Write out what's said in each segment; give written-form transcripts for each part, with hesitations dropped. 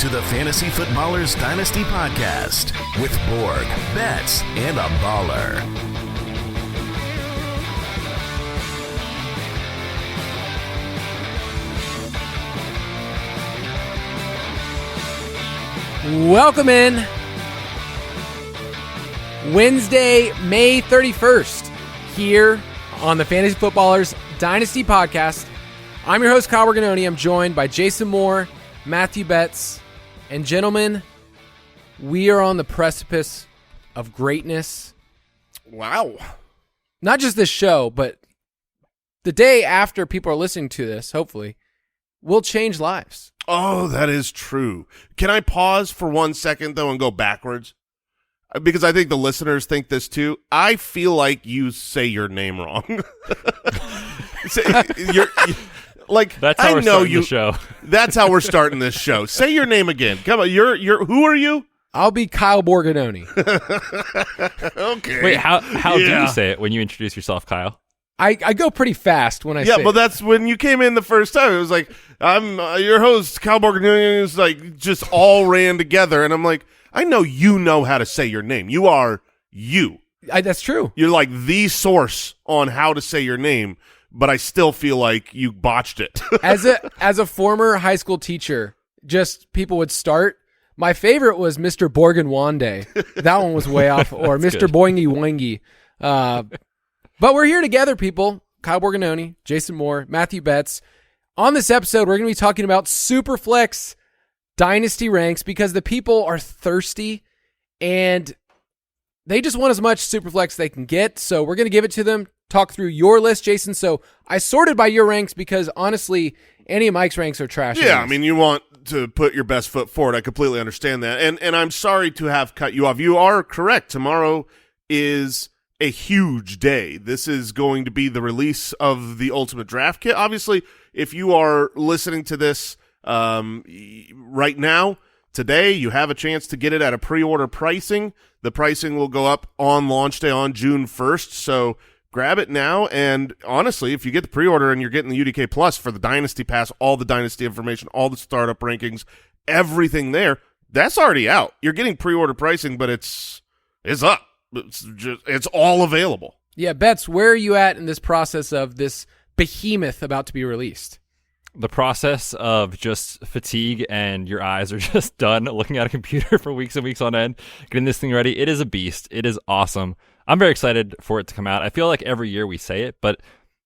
to the Fantasy Footballers Dynasty Podcast with Borg, Betz, and a baller. Welcome in. Wednesday, May 31st, here on the Fantasy Footballers Dynasty Podcast. I'm your host, Kyle Borganoni. I'm joined by Jason Moore, Matthew Betz, and gentlemen, we are on the precipice of greatness. Wow. Not just this show, but the day after people are listening to this, hopefully, will change lives. Oh, that is true. Can I pause for 1 second, though, and go backwards? Because I think the listeners think this, too. I feel like you say your name wrong. That's how we're starting the show. That's how we're starting this show. Say your name again. Come on. Who are you? I'll be Kyle Borganoni. Okay. Wait, how do you say it when you introduce yourself, Kyle? I go pretty fast when I say it. Yeah, but that's when you came in the first time. It was like, I'm your host, Kyle Borganoni. It's like just all ran together. And I'm like, I know you know how to say your name. You are you. That's true. You're like the source on how to say your name, but I still feel like you botched it. As a former high school teacher, just people would start. My favorite was Mr. Borgen Wande. That one was way off. Or Mr. Good. Boingy Wangy. But we're here together, people. Kyle Borganoni, Jason Moore, Matthew Betz. On this episode, we're going to be talking about SuperFlex Dynasty ranks because the people are thirsty and they just want as much SuperFlex they can get. So we're going to give it to them. Talk through your list, Jason. So I sorted by your ranks because honestly, any of Mike's ranks are trash. Yeah, I mean, you want to put your best foot forward. I completely understand that. And I'm sorry to have cut you off. You are correct. Tomorrow is a huge day. This is going to be the release of the Ultimate Draft Kit. Obviously, if you are listening to this right now, today, you have a chance to get it at a pre-order pricing. The pricing will go up on launch day on June 1st, so grab it now. And honestly, if you get the pre-order and you're getting the UDK Plus for the Dynasty Pass, all the Dynasty information, all the startup rankings, everything there, that's already out. You're getting pre-order pricing, but it's up. It's all available. Yeah, Betz, where are you at in this process of this behemoth about to be released? The process of just fatigue and your eyes are just done looking at a computer for weeks and weeks on end, getting this thing ready. It is a beast. It is awesome. I'm very excited for it to come out. I feel like every year we say it, but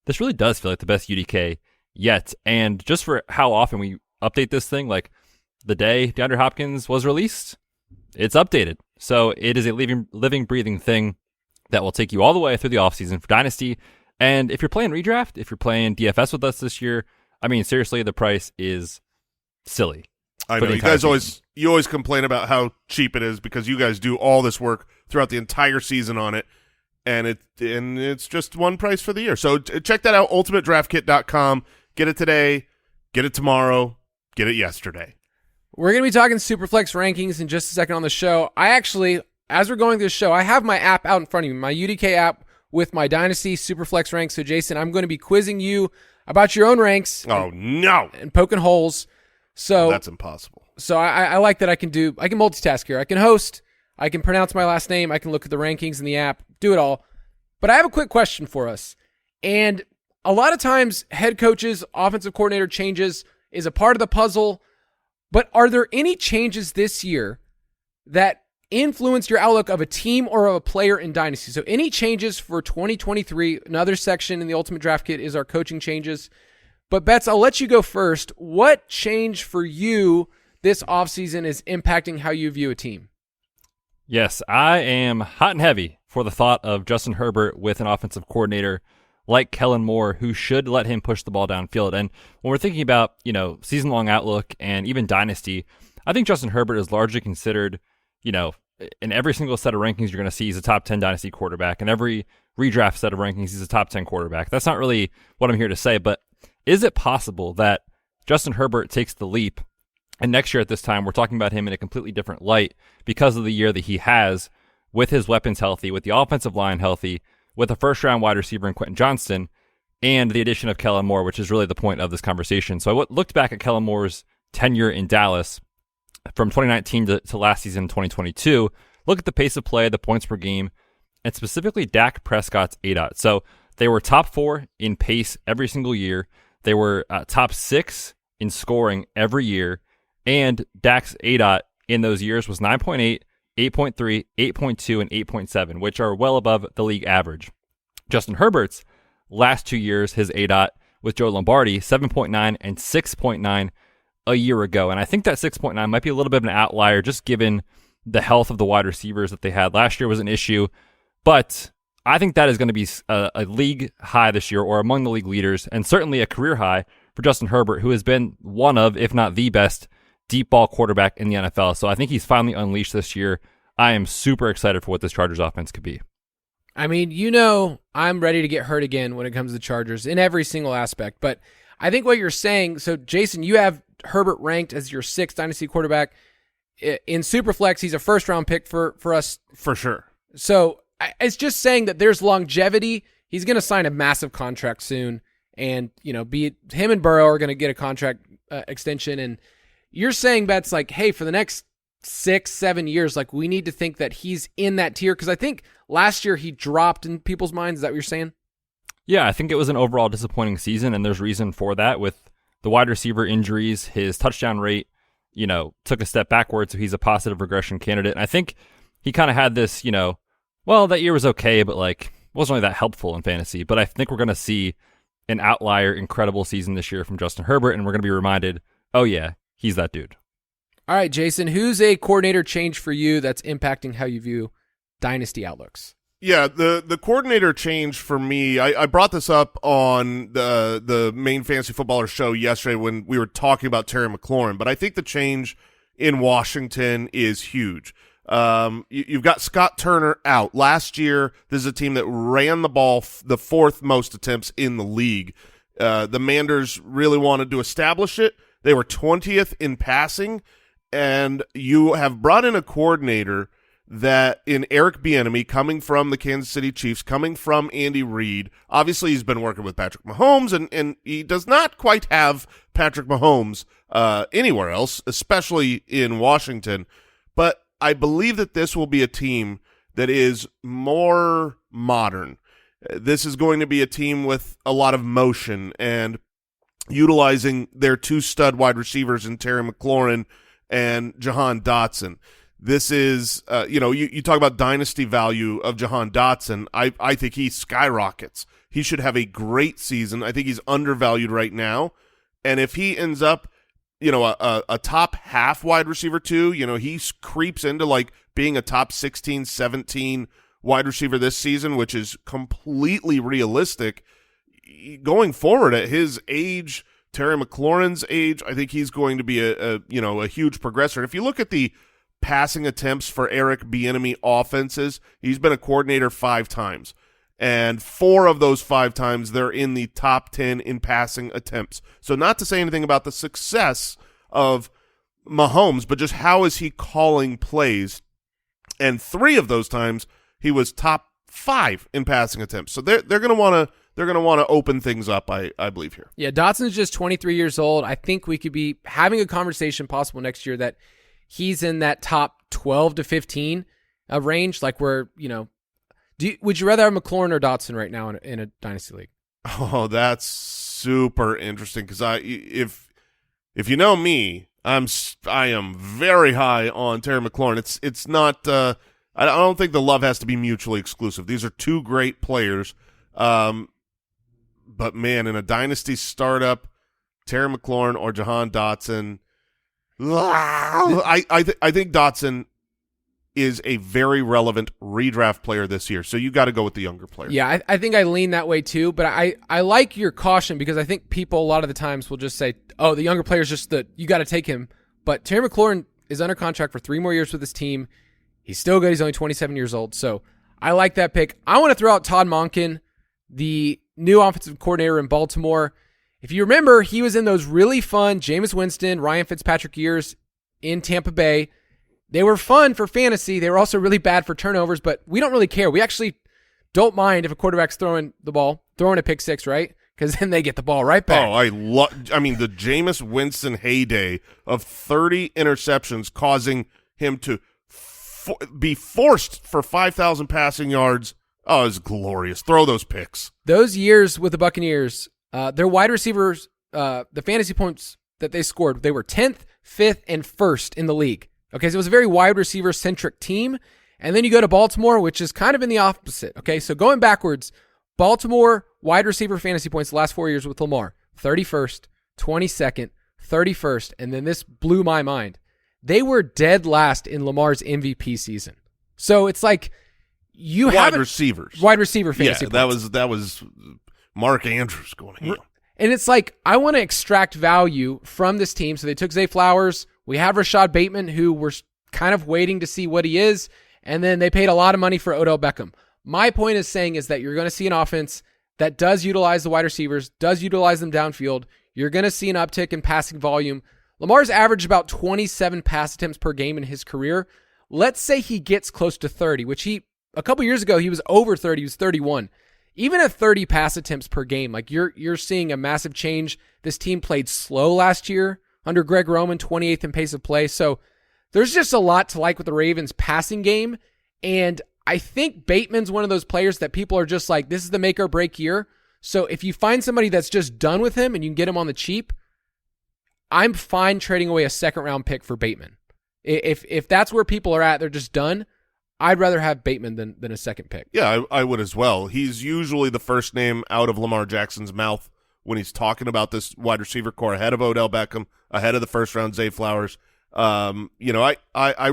this really does feel like the best UDK yet. And just for how often we update this thing, like the day DeAndre Hopkins was released, it's updated. So it is a living, breathing thing that will take you all the way through the offseason for Dynasty. And if you're playing Redraft, if you're playing DFS with us this year, I mean, seriously, the price is silly. I know. You guys always complain about how cheap it is because you guys do all this work throughout the entire season on it, and it's just one price for the year. So check that out, ultimatedraftkit.com. Get it today, get it tomorrow, get it yesterday. We're going to be talking SuperFlex rankings in just a second on the show. I actually, as we're going through the show, I have my app out in front of me, my UDK app with my Dynasty SuperFlex ranks. So, Jason, I'm going to be quizzing you about your own ranks. Oh, no. And poking holes. So that's impossible. So I like that I can multitask here. I can host, I can pronounce my last name, I can look at the rankings in the app, do it all. But I have a quick question for us. And a lot of times head coaches, offensive coordinator changes is a part of the puzzle. But are there any changes this year that influenced your outlook of a team or of a player in Dynasty? So any changes for 2023? Another section in the Ultimate Draft Kit is our coaching changes. But Betz, I'll let you go first. What change for you this offseason is impacting how you view a team? Yes, I am hot and heavy for the thought of Justin Herbert with an offensive coordinator like Kellen Moore, who should let him push the ball downfield. And when we're thinking about, season-long outlook and even Dynasty, I think Justin Herbert is largely considered, in every single set of rankings you're going to see, he's a top 10 Dynasty quarterback. In every redraft set of rankings, he's a top 10 quarterback. That's not really what I'm here to say, but is it possible that Justin Herbert takes the leap and next year at this time, we're talking about him in a completely different light because of the year that he has with his weapons healthy, with the offensive line healthy, with a first-round wide receiver in Quentin Johnston, and the addition of Kellen Moore, which is really the point of this conversation. So I looked back at Kellen Moore's tenure in Dallas, from 2019 to last season, 2022, look at the pace of play, the points per game, and specifically Dak Prescott's ADOT. So they were top 4 in pace every single year. They were top 6 in scoring every year. And Dak's ADOT in those years was 9.8, 8.3, 8.2, and 8.7, which are well above the league average. Justin Herbert's last 2 years, his ADOT with Joe Lombardi, 7.9 and 6.9 a year ago. And I think that 6.9 might be a little bit of an outlier just given the health of the wide receivers that they had. Last year was an issue, but I think that is going to be a league high this year, or among the league leaders, and certainly a career high for Justin Herbert, who has been one of, if not the best, deep ball quarterback in the NFL. So I think he's finally unleashed this year. I am super excited for what this Chargers offense could be. I mean, I'm ready to get hurt again when it comes to the Chargers in every single aspect. But I think what you're saying, so Jason, you have Herbert ranked as your 6th dynasty quarterback. In Superflex, he's a first-round pick for us. For sure. So it's just saying that there's longevity. He's going to sign a massive contract soon. And, him and Burrow are going to get a contract extension. And you're saying, Betz, like, hey, for the next 6-7 years, like, we need to think that he's in that tier, because I think last year he dropped in people's minds. Is that what you're saying? Yeah, I think it was an overall disappointing season, and there's reason for that. With the wide receiver injuries, his touchdown rate, took a step backwards, so he's a positive regression candidate. And I think he kind of had this, that year was okay, but like wasn't really that helpful in fantasy. But I think we're going to see an outlier, incredible season this year from Justin Herbert, and we're going to be reminded, oh yeah, he's that dude. All right, Jason, who's a coordinator change for you that's impacting how you view dynasty outlooks? Yeah, the coordinator change for me, I brought this up on the main Fantasy Footballer show yesterday when we were talking about Terry McLaurin, but I think the change in Washington is huge. You've got Scott Turner out. Last year, this is a team that ran the ball the 4th most attempts in the league. The Manders really wanted to establish it. They were 20th in passing, and you have brought in a coordinator that in Eric Bieniemy, coming from the Kansas City Chiefs, coming from Andy Reid. Obviously, he's been working with Patrick Mahomes, and he does not quite have Patrick Mahomes anywhere else, especially in Washington. But I believe that this will be a team that is more modern. This is going to be a team with a lot of motion and utilizing their 2 stud wide receivers in Terry McLaurin and Jahan Dotson. This is, you talk about dynasty value of Jahan Dotson. I think he skyrockets. He should have a great season. I think he's undervalued right now. And if he ends up, a top half wide receiver too, he creeps into like being a top 16, 17 wide receiver this season, which is completely realistic. Going forward at his age, Terry McLaurin's age, I think he's going to be a huge progressor. And if you look at the passing attempts for Eric Bieniemy offenses, he's been a coordinator 5 times. And 4 of those 5 times, they're in the top 10 in passing attempts. So not to say anything about the success of Mahomes, but just how is he calling plays. And 3 of those times, he was top 5 in passing attempts. So they're going to want to open things up, I believe here. Yeah, Dotson's just 23 years old. I think we could be having a conversation possible next year that he's in that top 12 to 15 range, like where, would you rather have McLaurin or Dotson right now in a dynasty league? Oh, that's super interesting because if you know me, I am very high on Terry McLaurin. It's not I don't think the love has to be mutually exclusive. These are 2 great players. But man, in a dynasty startup, Terry McLaurin or Jahan Dotson, I think Dotson is a very relevant redraft player this year. So you got to go with the younger player. Yeah, I think I lean that way too, but I like your caution because I think people a lot of the times will just say, oh, the younger player is just you got to take him. But Terry McLaurin is under contract for 3 more years with his team. He's still good. He's only 27 years old. So I like that pick. I want to throw out Todd Monken, the new offensive coordinator in Baltimore. If you remember, he was in those really fun Jameis Winston, Ryan Fitzpatrick years in Tampa Bay. They were fun for fantasy. They were also really bad for turnovers, but we don't really care. We actually don't mind if a quarterback's throwing a pick 6, right? because then they get the ball right back. Oh, I mean, the Jameis Winston heyday of 30 interceptions causing him to be forced for 5,000 passing yards. Oh, it was glorious. Throw those picks. Those years with the Buccaneers, their wide receivers, the fantasy points that they scored, they were 10th, 5th, and 1st in the league. Okay, so it was a very wide receiver-centric team. And then you go to Baltimore, which is kind of in the opposite. Okay, so going backwards, Baltimore wide receiver fantasy points the last 4 years with Lamar, 31st, 22nd, 31st, and then this blew my mind. They were dead last in Lamar's MVP season. So it's like you have wide receivers, wide receiver fantasy points. that was Mark Andrews going ham. And it's like, I want to extract value from this team. So they took Zay Flowers. We have Rashad Bateman, who we're kind of waiting to see what he is. And then they paid a lot of money for Odell Beckham. My point is that you're going to see an offense that does utilize the wide receivers, does utilize them downfield. You're going to see an uptick in passing volume. Lamar's averaged about 27 pass attempts per game in his career. Let's say he gets close to 30, which a couple years ago, he was over 30. He was 31. Even at 30 pass attempts per game, like you're seeing a massive change. This team played slow last year under Greg Roman, 28th in pace of play. So there's just a lot to like with the Ravens passing game. And I think Bateman's one of those players that people are just like, this is the make or break year. So if you find somebody that's just done with him and you can get him on the cheap, I'm fine trading away a second round pick for Bateman. If that's where people are at, they're just done. I'd rather have Bateman than a second pick. Yeah, I would as well. He's usually the first name out of Lamar Jackson's mouth when he's talking about this wide receiver core ahead of Odell Beckham, ahead of the first round Zay Flowers. I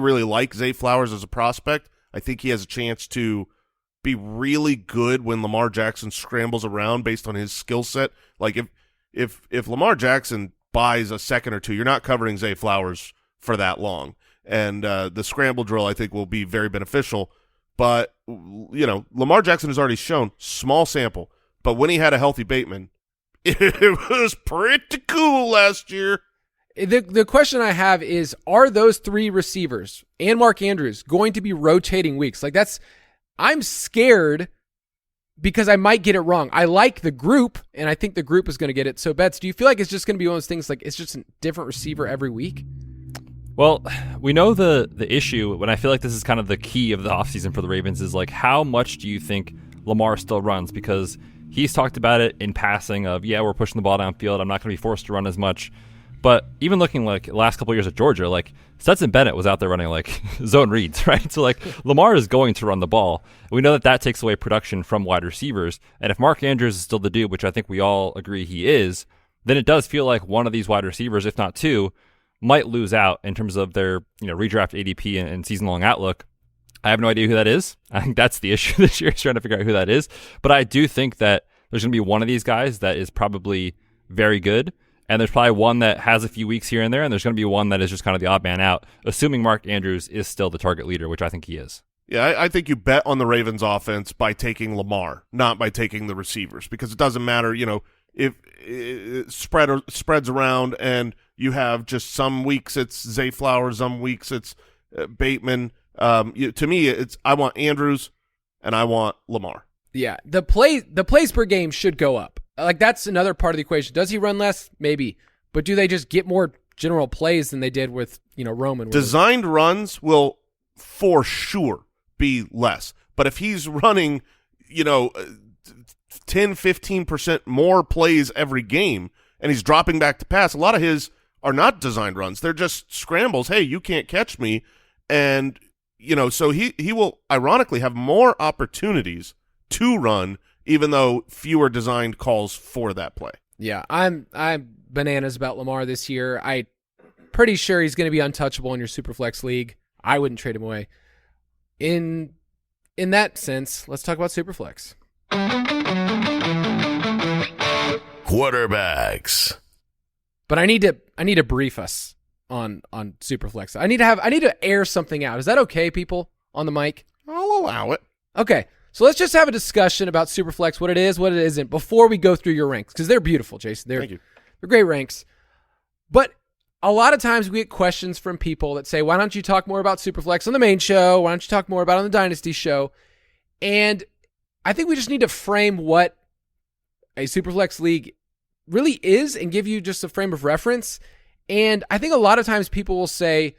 really like Zay Flowers as a prospect. I think he has a chance to be really good when Lamar Jackson scrambles around based on his skill set. Like if Lamar Jackson buys a second or two, you're not covering Zay Flowers for that long. And the scramble drill, I think, will be very beneficial. But, Lamar Jackson has already shown, small sample, but when he had a healthy Bateman, it was pretty cool last year. The question I have is, are those three receivers and Mark Andrews going to be rotating weeks? I'm scared because I might get it wrong. I like the group, and I think the group is going to get it. So, Betz, do you feel like it's just going to be one of those things like it's just a different receiver every week? Well, we know the issue, and I feel like this is kind of the key of the offseason for the Ravens, is like, how much do you think Lamar still runs? Because he's talked about it in passing of, we're pushing the ball downfield. I'm not going to be forced to run as much. But even looking like the last couple of years at Georgia, like Stetson Bennett was out there running like zone reads, right? So like Lamar is going to run the ball. We know that takes away production from wide receivers. And if Mark Andrews is still the dude, which I think we all agree he is, then it does feel like one of these wide receivers, if not two, might lose out in terms of their redraft ADP and season-long outlook. I have no idea who that is. I think that's the issue this year, is trying to figure out who that is. But I do think that there's going to be one of these guys that is probably very good, and there's probably one that has a few weeks here and there, and there's going to be one that is just kind of the odd man out, assuming Mark Andrews is still the target leader, which I think he is. Yeah, I think you bet on the Ravens offense by taking Lamar, not by taking the receivers, because it doesn't matter, if it spreads around and you have just some weeks it's Zay Flowers, some weeks it's Bateman. To me, I want Andrews and I want Lamar. Yeah, the plays per game should go up. Like that's another part of the equation. Does he run less? Maybe, but do they just get more general plays than they did with Roman? Designed runs will for sure be less, but if he's running 10-15% more plays every game and he's dropping back to pass, a lot of his are not designed runs. They're just scrambles. Hey, you can't catch me. And, so he will ironically have more opportunities to run, even though fewer designed calls for that play. Yeah, I'm bananas about Lamar this year. I'm pretty sure he's going to be untouchable in your SuperFlex league. I wouldn't trade him away. In that sense, let's talk about SuperFlex. Quarterbacks. But I need to brief us on SuperFlex. I need to air something out. Is that okay, people on the mic? I'll allow it. Okay. So let's just have a discussion about SuperFlex, what it is, what it isn't, before we go through your ranks, because they're beautiful, Jason. Thank you. They're great ranks. But a lot of times we get questions from people that say, why don't you talk more about SuperFlex on the main show? Why don't you talk more about it on the Dynasty show? And I think we just need to frame what a Superflex league really is and give you just a frame of reference. And I think a lot of times people will say,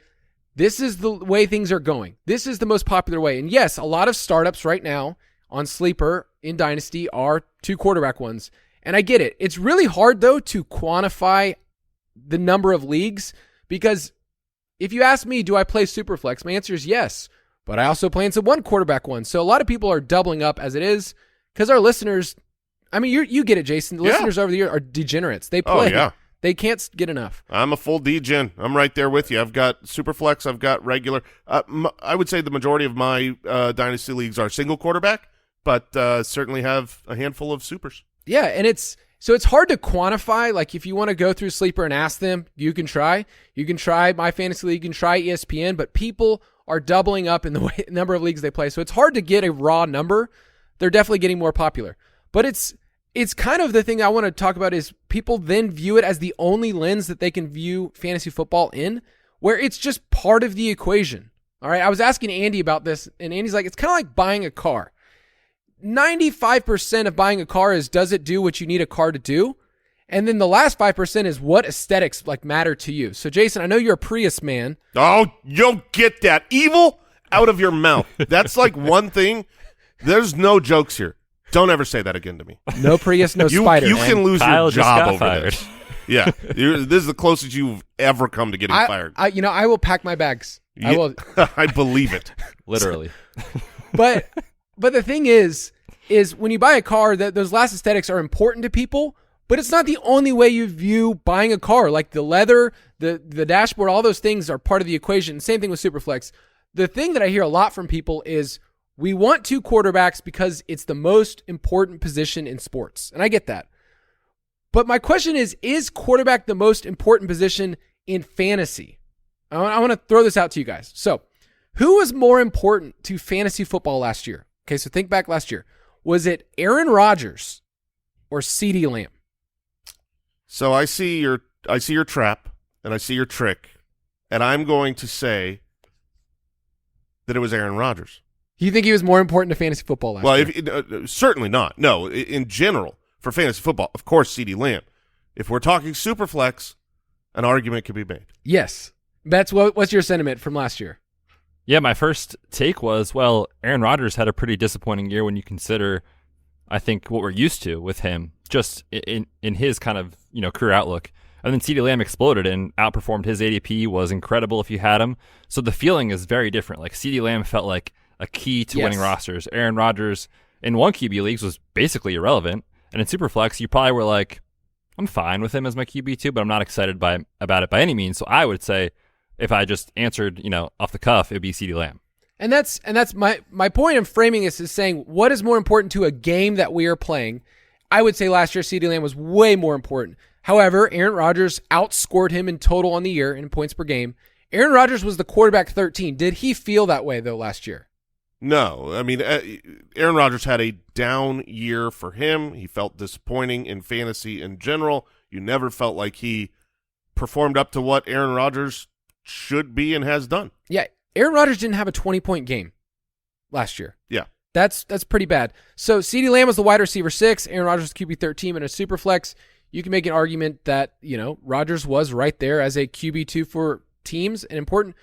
this is the way things are going. This is the most popular way. And yes, a lot of startups right now on Sleeper in Dynasty are 2 quarterback ones. And I get it. It's really hard, though, to quantify the number of leagues, because if you ask me, do I play Superflex? My answer is yes, but I also play in some 1 quarterback ones. So a lot of people are doubling up as it is, because our listeners, I mean, you get it, Jason. The listeners over the year are degenerates. They play. Oh, yeah. They can't get enough. I'm a full degen. I'm right there with you. I've got Superflex. I've got regular. I would say the majority of my Dynasty leagues are single quarterback, but certainly have a handful of supers. Yeah, and it's hard to quantify. Like, if you want to go through Sleeper and ask them, you can try. You can try My Fantasy League. You can try ESPN, but people are doubling up in the number of leagues they play. So it's hard to get a raw number. They're definitely getting more popular. But it's kind of the thing I want to talk about is people then view it as the only lens that they can view fantasy football in, where it's just part of the equation. All right, I was asking Andy about this, and Andy's like, it's kind of like buying a car. 95% of buying a car is, does it do what you need a car to do? And then the last 5% is what aesthetics matter to you. So Jason, I know you're a Prius man. Oh, you'll get that evil out of your mouth. That's like one thing. There's no jokes here. Don't ever say that again to me. No Prius, no Spider. You can lose Kyle your just job got over fired. this. Yeah, this is the closest you've ever come to getting fired. I will pack my bags. I will. I believe it. Literally. But the thing is when you buy a car, that those last aesthetics are important to people, but it's not the only way you view buying a car. Like the leather, the dashboard, all those things are part of the equation. Same thing with Superflex. The thing that I hear a lot from people is we want 2 quarterbacks because it's the most important position in sports. And I get that. But my question is quarterback the most important position in fantasy? I want to throw this out to you guys. So, who was more important to fantasy football last year? Okay, so think back last year. Was it Aaron Rodgers or CeeDee Lamb? So I see your trap and I see your trick, and I'm going to say that it was Aaron Rodgers. You think he was more important to fantasy football last year? Certainly not. No, in general, for fantasy football, of course, CeeDee Lamb. If we're talking Superflex, an argument could be made. Yes. Betz, what's your sentiment from last year? Yeah, my first take was, well, Aaron Rodgers had a pretty disappointing year when you consider, I think, what we're used to with him, just in his kind of career outlook. And then CeeDee Lamb exploded and outperformed his ADP, was incredible if you had him. So the feeling is very different. Like CeeDee Lamb felt like a key to winning rosters. Aaron Rodgers in 1 QB leagues was basically irrelevant. And in Superflex, you probably were like, I'm fine with him as my QB2, but I'm not excited about it by any means. So I would say if I just answered, off the cuff, it would be CeeDee Lamb. And that's my point in framing this is saying what is more important to a game that we are playing. I would say last year CeeDee Lamb was way more important. However, Aaron Rodgers outscored him in total on the year in points per game. Aaron Rodgers was the quarterback 13. Did he feel that way, though, last year? No. I mean, Aaron Rodgers had a down year for him. He felt disappointing in fantasy in general. You never felt like he performed up to what Aaron Rodgers should be and has done. Yeah, Aaron Rodgers didn't have a 20-point game last year. Yeah. That's pretty bad. So CeeDee Lamb was the wide receiver 6, Aaron Rodgers was QB 13 in a Superflex. You can make an argument that, Rodgers was right there as a QB2 for teams and important.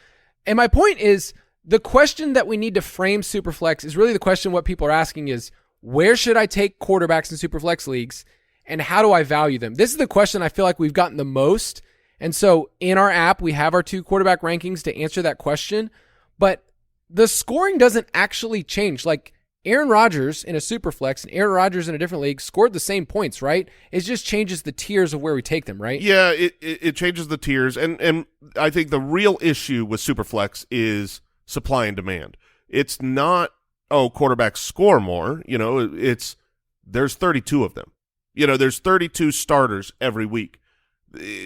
And my point is the question that we need to frame Superflex is really the question what people are asking is, where should I take quarterbacks in Superflex leagues and how do I value them? This is the question I feel like we've gotten the most. And so in our app, we have our 2 quarterback rankings to answer that question, but the scoring doesn't actually change. Like Aaron Rodgers in a Superflex and Aaron Rodgers in a different league scored the same points, right? It just changes the tiers of where we take them, right? Yeah, it changes the tiers. And I think the real issue with Superflex is supply and demand. It's not, quarterbacks score more. There's 32 of them. There's 32 starters every week.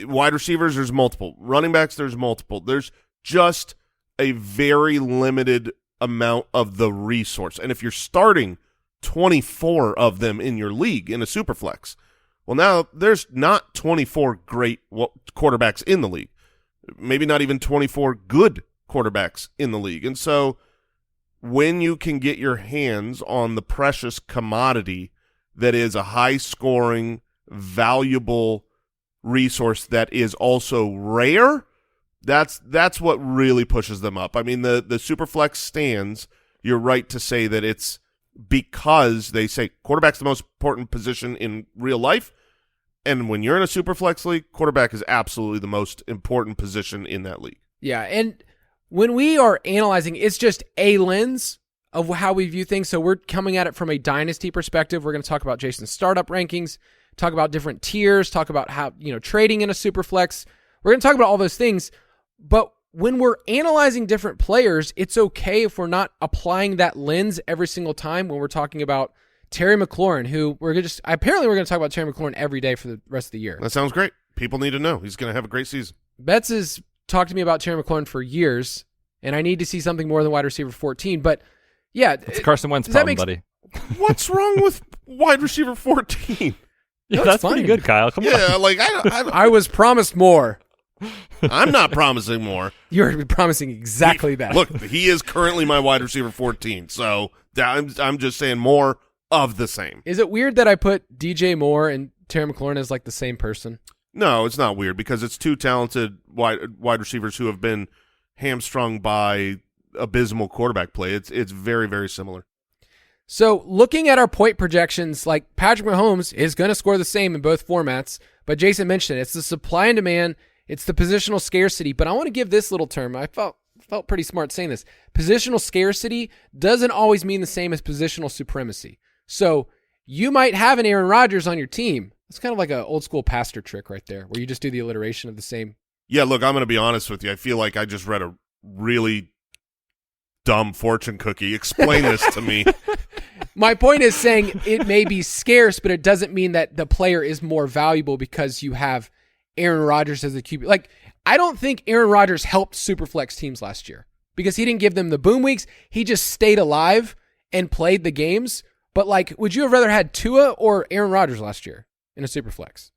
Wide receivers, there's multiple. Running backs, there's multiple. There's just a very limited amount of the resource. And if you're starting 24 of them in your league in a Superflex, well, now there's not 24 great quarterbacks in the league. Maybe not even 24 good quarterbacks in the league. And so when you can get your hands on the precious commodity that is a high-scoring, valuable resource that is also rare, that's what really pushes them up. I mean, the SuperFlex stands, you're right to say that it's because they say quarterback's the most important position in real life, and when you're in a SuperFlex league, quarterback is absolutely the most important position in that league. Yeah, and when we are analyzing, it's just a lens of how we view things. So we're coming at it from a dynasty perspective. We're going to talk about Jason's startup rankings, talk about different tiers, talk about how, trading in a SuperFlex. We're going to talk about all those things. But when we're analyzing different players, it's okay if we're not applying that lens every single time when we're talking about Terry McLaurin, who apparently we're going to talk about Terry McLaurin every day for the rest of the year. That sounds great. People need to know. He's going to have a great season. Betz has talked to me about Terry McLaurin for years, and I need to see something more than wide receiver 14. But yeah, it's Carson Wentz problem, buddy. What's wrong with wide receiver 14? Yeah, that's pretty good, Kyle. Come on. Yeah, I was promised more. I'm not promising more. You're promising exactly that. Look, he is currently my wide receiver 14, so I'm just saying more of the same. Is it weird that I put DJ Moore and Terry McLaurin as like the same person? No, it's not weird because it's two talented wide receivers who have been hamstrung by abysmal quarterback play. It's very, very similar. So looking at our point projections, like Patrick Mahomes is going to score the same in both formats, but Jason mentioned it. It's the supply and demand. It's the positional scarcity. But I want to give this little term. I felt pretty smart saying this. Positional scarcity doesn't always mean the same as positional supremacy. So you might have an Aaron Rodgers on your team. It's kind of like an old school pastor trick right there, where you just do the alliteration of the same. Yeah, look, I'm going to be honest with you. I feel like I just read a really dumb fortune cookie. Explain this to me. My point is saying it may be scarce, but it doesn't mean that the player is more valuable because you have Aaron Rodgers as a QB. Like, I don't think Aaron Rodgers helped Superflex teams last year because he didn't give them the boom weeks. He just stayed alive and played the games. But, like, would you have rather had Tua or Aaron Rodgers last year in a Superflex?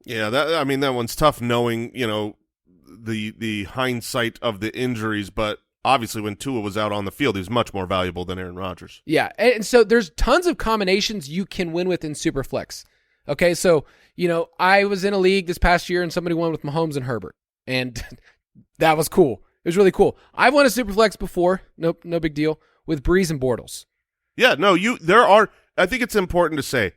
Yeah, that one's tough knowing, the hindsight of the injuries, but obviously when Tua was out on the field, he was much more valuable than Aaron Rodgers. Yeah, and so there's tons of combinations you can win with in Superflex. Okay, so, I was in a league this past year and somebody won with Mahomes and Herbert, and that was cool. It was really cool. I've won a Superflex before, no big deal, with Breeze and Bortles. Yeah, no, I think it's important to say,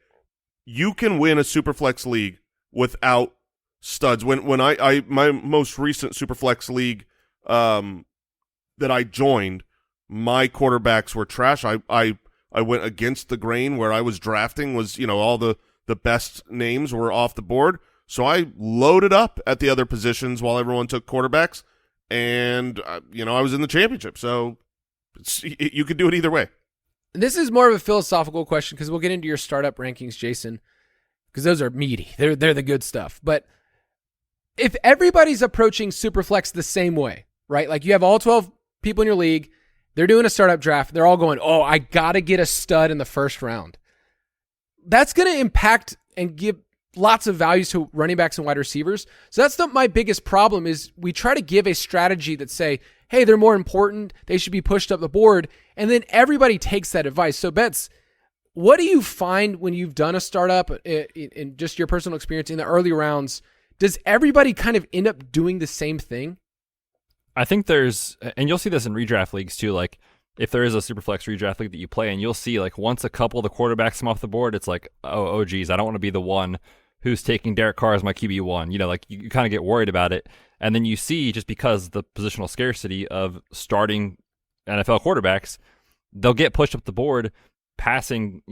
you can win a Superflex league without studs. When I my most recent Superflex league that I joined, my quarterbacks were trash. I went against the grain where I was drafting was, all the best names were off the board. So I loaded up at the other positions while everyone took quarterbacks, and I was in the championship. So you could do it either way. This is more of a philosophical question because we'll get into your startup rankings, Jason, because those are meaty. They're the good stuff. But if everybody's approaching Superflex the same way, right? Like you have all 12 people in your league, they're doing a startup draft. They're all going, oh, I got to get a stud in the first round. That's going to impact and give lots of values to running backs and wide receivers. So that's my biggest problem is we try to give a strategy that say, hey, they're more important. They should be pushed up the board. And then everybody takes that advice. So Betz, what do you find when you've done a startup in just your personal experience in the early rounds? Does everybody kind of end up doing the same thing? I think and you'll see this in redraft leagues too, like if there is a Superflex redraft league that you play and you'll see like once a couple of the quarterbacks come off the board, it's like, oh geez, I don't want to be the one who's taking Derek Carr as my QB1. Like you kind of get worried about it. And then you see just because the positional scarcity of starting NFL quarterbacks, they'll get pushed up the board passing,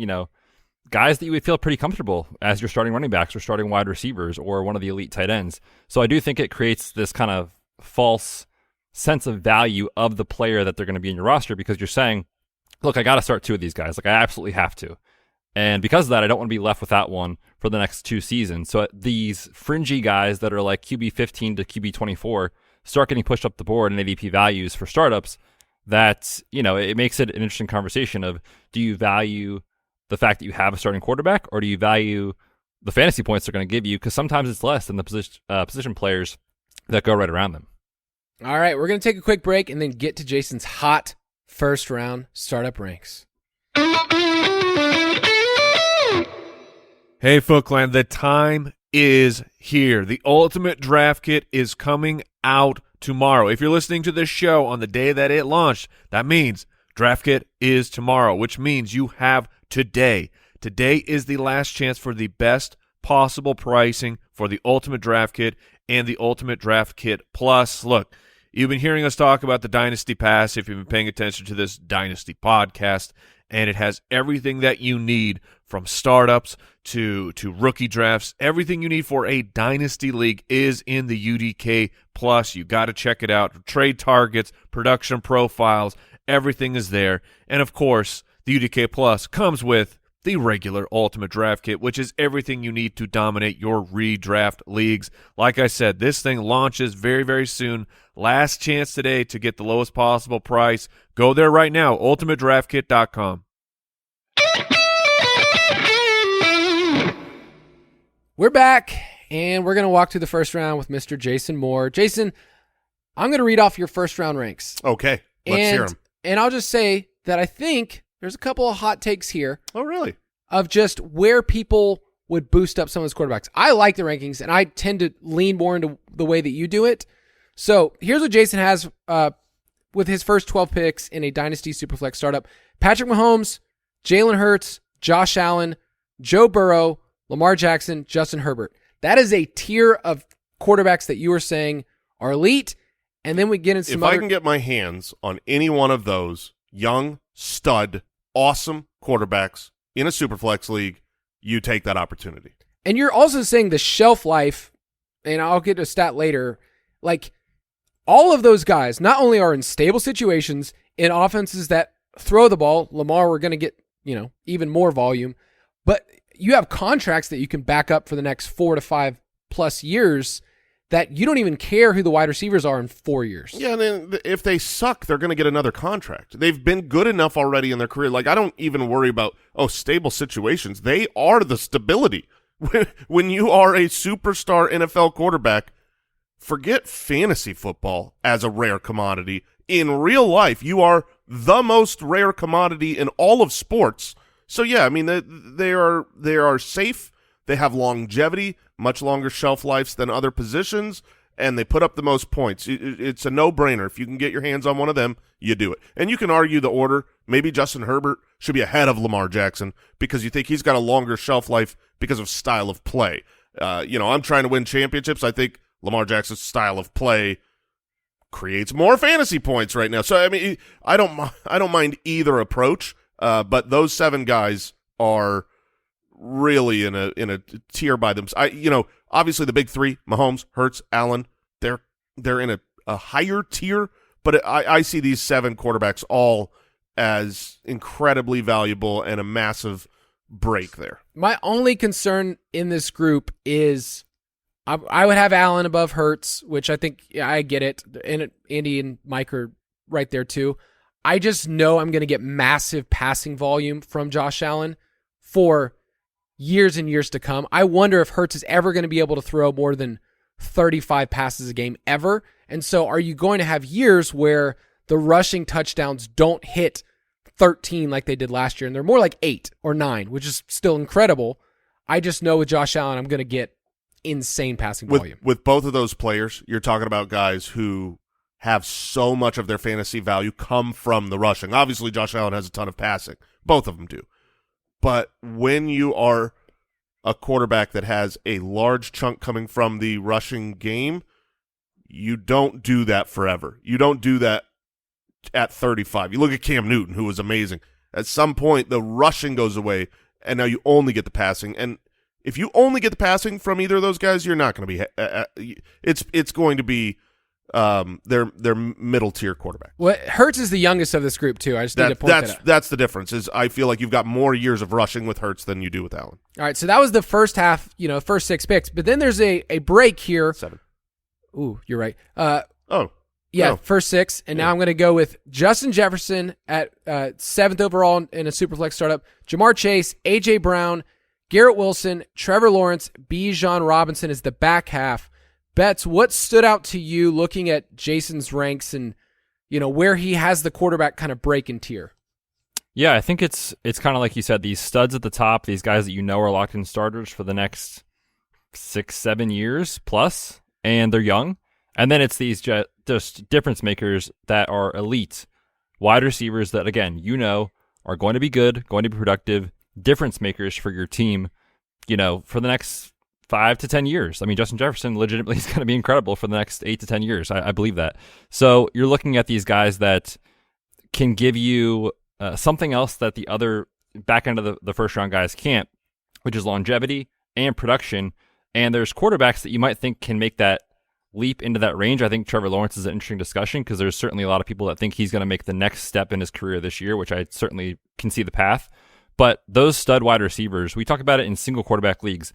guys that you would feel pretty comfortable as your starting running backs or starting wide receivers or one of the elite tight ends. So I do think it creates this kind of false sense of value of the player that they're going to be in your roster because you're saying, look, I got to start two of these guys. Like I absolutely have to. And because of that, I don't want to be left without one for the next 2 seasons. So these fringy guys that are like QB 15 to QB 24 start getting pushed up the board in ADP values for startups. That, it makes it an interesting conversation of, do you value the fact that you have a starting quarterback or do you value the fantasy points they're going to give you? Because sometimes it's less than the position players that go right around them. All right, we're going to take a quick break and then get to Jason's hot first round startup ranks. Hey, Foot Clan, the time is here. The Ultimate Draft Kit is coming out tomorrow. If you're listening to this show on the day that it launched, that means Draft Kit is tomorrow, which means you have today. Today is the last chance for the best possible pricing for the Ultimate Draft Kit and the Ultimate Draft Kit Plus. Look, you've been hearing us talk about the Dynasty Pass if you've been paying attention to this Dynasty podcast, and it has everything that you need from startups to rookie drafts. Everything you need for a Dynasty League is in the UDK Plus. You got to check it out. Trade targets, production profiles, everything is there. And, of course, the UDK Plus comes with the regular Ultimate Draft Kit, which is everything you need to dominate your redraft leagues. Like I said, this thing launches very, very soon. Last chance today to get the lowest possible price. Go there right now, ultimatedraftkit.com. We're back, and we're going to walk through the first round with Mr. Jason Moore. Jason, I'm going to read off your first-round ranks. Okay, let's hear them. And I'll just say that I think there's a couple of hot takes here. Oh, really? Of just where people would boost up some of those quarterbacks. I like the rankings, and I tend to lean more into the way that you do it. So here's what Jason has with his first 12 picks in a Dynasty SuperFlex startup. Patrick Mahomes, Jalen Hurts, Josh Allen, Joe Burrow, Lamar Jackson, Justin Herbert. That is a tier of quarterbacks that you are saying are elite, and then we get into some If I can get my hands on any one of those young, stud, awesome quarterbacks in a Superflex league, you take that opportunity. And you're also saying the shelf life, and I'll get to a stat later, like all of those guys not only are in stable situations in offenses that throw the ball, Lamar, we're going to get, even more volume, but you have contracts that you can back up for the next 4 to 5 plus years that you don't even care who the wide receivers are in 4 years. Yeah, and then if they suck, they're going to get another contract. They've been good enough already in their career. Like, I don't even worry about, stable situations. They are the stability. When you are a superstar NFL quarterback, forget fantasy football as a rare commodity. In real life, you are the most rare commodity in all of sports. So, yeah, I mean, they are safe. They have longevity, much longer shelf lives than other positions, and they put up the most points. It's a no-brainer. If you can get your hands on one of them, you do it. And you can argue the order. Maybe Justin Herbert should be ahead of Lamar Jackson because you think he's got a longer shelf life because of style of play. I'm trying to win championships. I think Lamar Jackson's style of play creates more fantasy points right now. So, I mean, I don't mind either approach. But those 7 guys are really in a tier by themselves. Obviously the big 3, Mahomes, Hurts, Allen, they're in a higher tier, but I see these 7 quarterbacks all as incredibly valuable and a massive break there. My only concern in this group is I would have Allen above Hurts, which I think I get it. And Andy and Mike are right there too. I just know I'm going to get massive passing volume from Josh Allen for years and years to come. I wonder if Hurts is ever going to be able to throw more than 35 passes a game ever. And so are you going to have years where the rushing touchdowns don't hit 13 like they did last year, and they're more like 8 or 9, which is still incredible. I just know with Josh Allen, I'm going to get insane passing volume. With both of those players, you're talking about guys who have so much of their fantasy value come from the rushing. Obviously, Josh Allen has a ton of passing. Both of them do. But when you are a quarterback that has a large chunk coming from the rushing game, you don't do that forever. You don't do that at 35. You look at Cam Newton, who was amazing. At some point, the rushing goes away, and now you only get the passing. And if you only get the passing from either of those guys, you're not going to be it's going to be their middle tier quarterback. Well, Hurts is the youngest of this group too. I just need to point that out. That's the difference. Is I feel like you've got more years of rushing with Hurts than you do with Allen. All right, so that was the first half, first 6 picks. But then there's a break here. 7. Ooh, you're right. First 6, and now I'm going to go with Justin Jefferson at 7th overall in a Superflex startup. Jamar Chase, A.J. Brown, Garrett Wilson, Trevor Lawrence, Bijan Robinson is the back half. Betz, what stood out to you looking at Jason's ranks and, where he has the quarterback kind of break in tier? Yeah, I think it's kind of like you said, these studs at the top, these guys that you know are locked in starters for the next 6-7 years plus, and they're young. And then it's these just difference makers that are elite wide receivers that, again, you know, are going to be good, going to be productive, difference makers for your team, you know, for the next 5 to 10 years. I mean, Justin Jefferson legitimately is going to be incredible for the next 8 to 10 years. I believe that. So you're looking at these guys that can give you something else that the other back end of the first round guys can't, which is longevity and production. And there's quarterbacks that you might think can make that leap into that range. I think Trevor Lawrence is an interesting discussion because there's certainly a lot of people that think he's going to make the next step in his career this year, which I certainly can see the path. But those stud wide receivers, we talk about it in single quarterback leagues.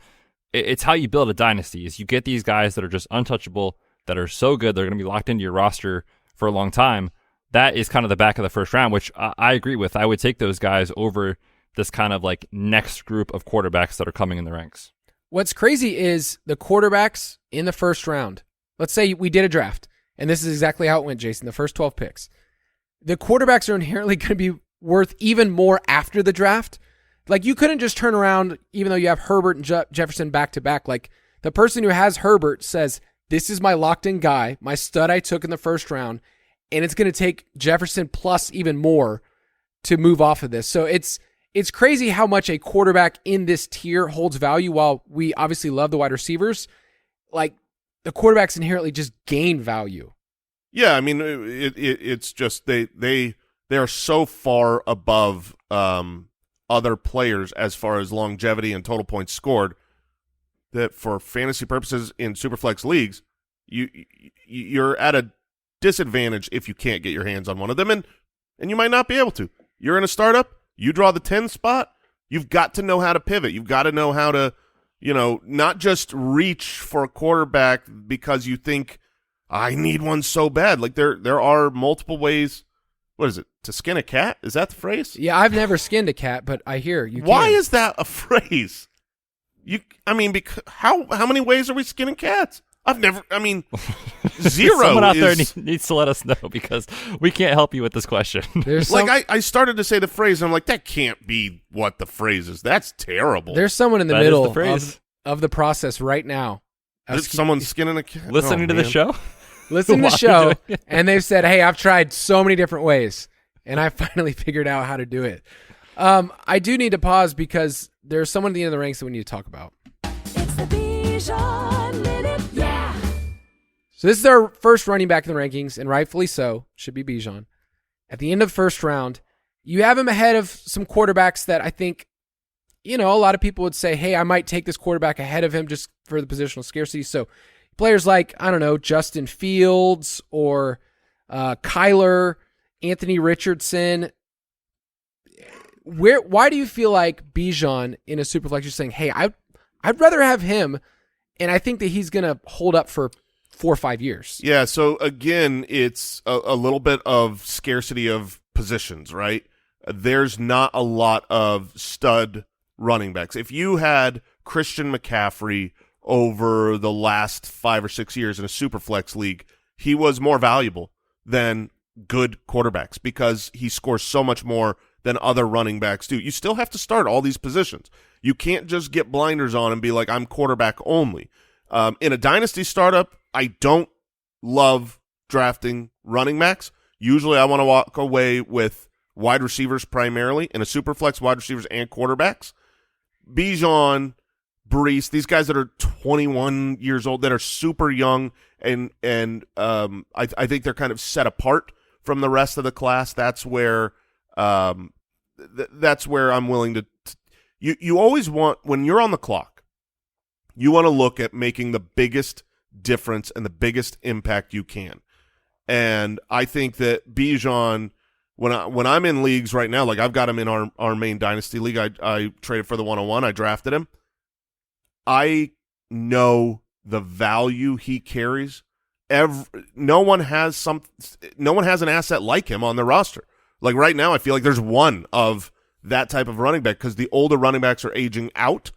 It's how you build a dynasty is you get these guys that are just untouchable, that are so good, they're going to be locked into your roster for a long time. That is kind of the back of the first round, which I agree with. I would take those guys over this kind of like next group of quarterbacks that are coming in the ranks. What's crazy is the quarterbacks in the first round. Let's say we did a draft, and this is exactly how it went, Jason, the first 12 picks. The quarterbacks are inherently going to be worth even more after the draft. Like, you couldn't just turn around, even though you have Herbert and Jefferson back-to-back. Like, the person who has Herbert says, this is my locked-in guy, my stud I took in the first round, and it's going to take Jefferson plus even more to move off of this. So it's crazy how much a quarterback in this tier holds value. While we obviously love the wide receivers, like, the quarterbacks inherently just gain value. Yeah, I mean, it's just they are so far above other players as far as longevity and total points scored that for fantasy purposes in Superflex leagues, you're at a disadvantage if you can't get your hands on one of them, and you might not be able to. You're in a startup, you draw the 10 spot, you've got to know how to pivot. You've got to know how to, you know, not just reach for a quarterback because you think I need one so bad. Like there are multiple ways. What is it? To skin a cat? Is that the phrase? Yeah, I've never skinned a cat, but I hear you. Why can. is that a phrase? I mean, how many ways are we skinning cats? I've never. I mean, zero. Someone out there needs to let us know because we can't help you with this question. I started to say the phrase, and I'm like, that can't be what the phrase is. That's terrible. There's someone in the That middle is the phrase. of the process right now. Is someone skinning a cat? Listening to the show? Listening to the show, and they've said, hey, I've tried so many different ways, and I finally figured out how to do it. I do need to pause because there's someone at the end of the ranks that we need to talk about. It's the Bijan Minute, yeah. So this is our first running back in the rankings, and rightfully so, should be Bijan. At the end of the first round, you have him ahead of some quarterbacks that I think, you know, a lot of people would say, hey, I might take this quarterback ahead of him just for the positional scarcity. So players like, I don't know, Justin Fields or Kyler, Anthony Richardson. Why do you feel like Bijan in a Superflex, you're saying, hey, I'd rather have him, and I think that he's going to hold up for 4 or 5 years? Yeah, so again, it's a little bit of scarcity of positions, right? There's not a lot of stud running backs. If you had Christian McCaffrey over the last 5 or 6 years in a Superflex league, he was more valuable than good quarterbacks because he scores so much more than other running backs do. You still have to start all these positions. You can't just get blinders on and be like, I'm quarterback only. In a dynasty startup, I don't love drafting running backs. Usually I want to walk away with wide receivers primarily. In a Superflex, wide receivers and quarterbacks. Bijan, Brees, these guys that are 21 years old, that are super young, and I think they're kind of set apart from the rest of the class. That's where that's where I'm willing to. You always want, when you're on the clock, you want to look at making the biggest difference and the biggest impact you can. And I think that Bijan, when I'm in leagues right now, like I've got him in our main dynasty league, I traded for the 101, I drafted him. I know the value he carries. No one has an asset like him on the roster. Like right now, I feel like there's one of that type of running back because the older running backs are aging out.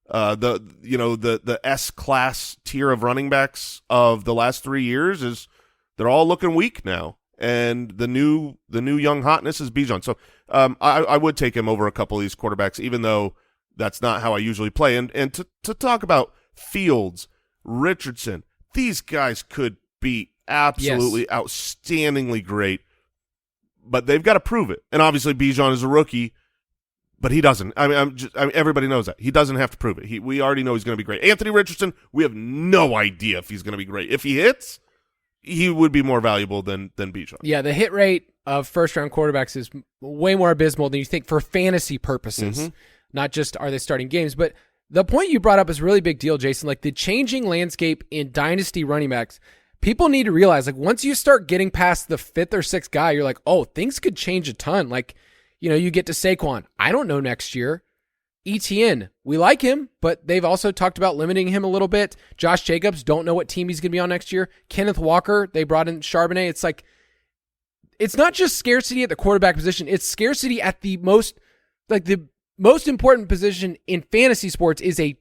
The S-class tier of running backs of the last 3 years they're all looking weak now. and the new young hotness is Bijan. So I would take him over a couple of these quarterbacks, even though that's not how I usually play. And to talk about Fields, Richardson, these guys could be absolutely outstandingly great, but they've got to prove it. And obviously Bijan is a rookie, but he doesn't. I mean, everybody knows that. He doesn't have to prove it. We already know he's going to be great. Anthony Richardson, we have no idea if he's going to be great. If he hits, he would be more valuable than Bijan. Yeah, the hit rate of first-round quarterbacks is way more abysmal than you think for fantasy purposes, not just are they starting games. But the point you brought up is a really big deal, Jason. Like the changing landscape in dynasty running backs, people need to realize, like once you start getting past the fifth or sixth guy, you're like, oh, things could change a ton. Like, you know, you get to Saquon. I don't know next year. ETN, we like him, but they've also talked about limiting him a little bit. Josh Jacobs, don't know what team he's going to be on next year. Kenneth Walker, they brought in Charbonnet. It's like, it's not just scarcity at the quarterback position. It's scarcity at the most important position in fantasy sports is a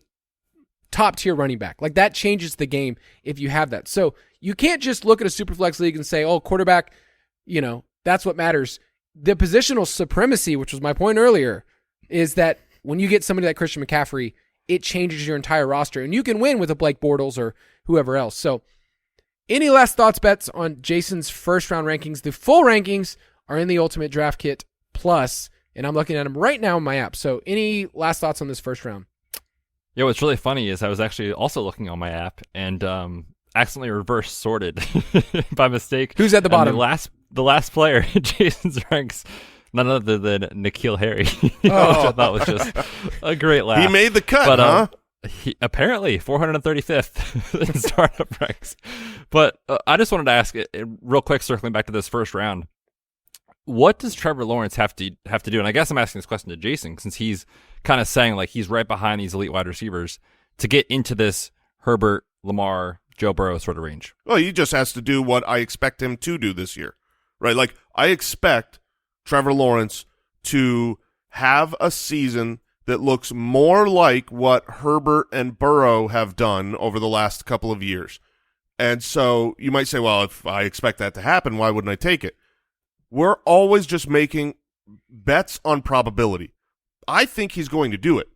top tier running back. Like that changes the game if you have that. So you can't just look at a Superflex league and say, oh, quarterback, you know, that's what matters. The positional supremacy, which was my point earlier, is that when you get somebody like Christian McCaffrey, it changes your entire roster, and you can win with a Blake Bortles or whoever else. So any last thoughts, Betz, on Jason's first-round rankings? The full rankings are in the Ultimate Draft Kit Plus, and I'm looking at them right now in my app. So any last thoughts on this first round? Yeah, what's really funny is I was actually also looking on my app and accidentally reverse sorted by mistake. Who's at the bottom? The last player in Jason's ranks, none other than N'Keal Harry, which I thought was just a great laugh. He made the cut, huh? He apparently 435th in startup ranks. But I just wanted to ask, real quick, circling back to this first round, what does Trevor Lawrence have to do? And I guess I'm asking this question to Jason, since he's kind of saying like he's right behind these elite wide receivers to get into this Herbert, Lamar, Joe Burrow sort of range. Well, he just has to do what I expect him to do this year, right? Like I expect Trevor Lawrence to have a season that looks more like what Herbert and Burrow have done over the last couple of years. And so you might say, well, if I expect that to happen, why wouldn't I take it? We're always just making bets on probability. I think he's going to do it.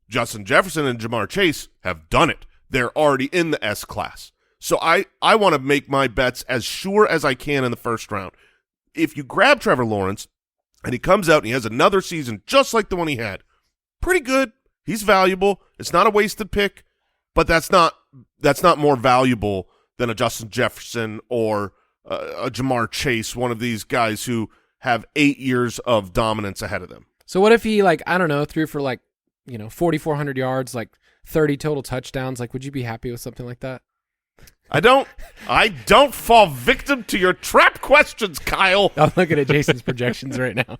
Justin Jefferson and Jamar Chase have done it. They're already in the S class. So I want to make my bets as sure as I can in the first round. If you grab Trevor Lawrence and he comes out and he has another season just like the one he had, pretty good. He's valuable. It's not a wasted pick, but that's not more valuable than a Justin Jefferson or a Jamar Chase, one of these guys who have 8 years of dominance ahead of them. So what if he, like, I don't know, threw for 4,400 yards, like 30 total touchdowns? Like, would you be happy with something like that? I don't fall victim to your trap questions, Kyle. I'm looking at Jason's projections right now.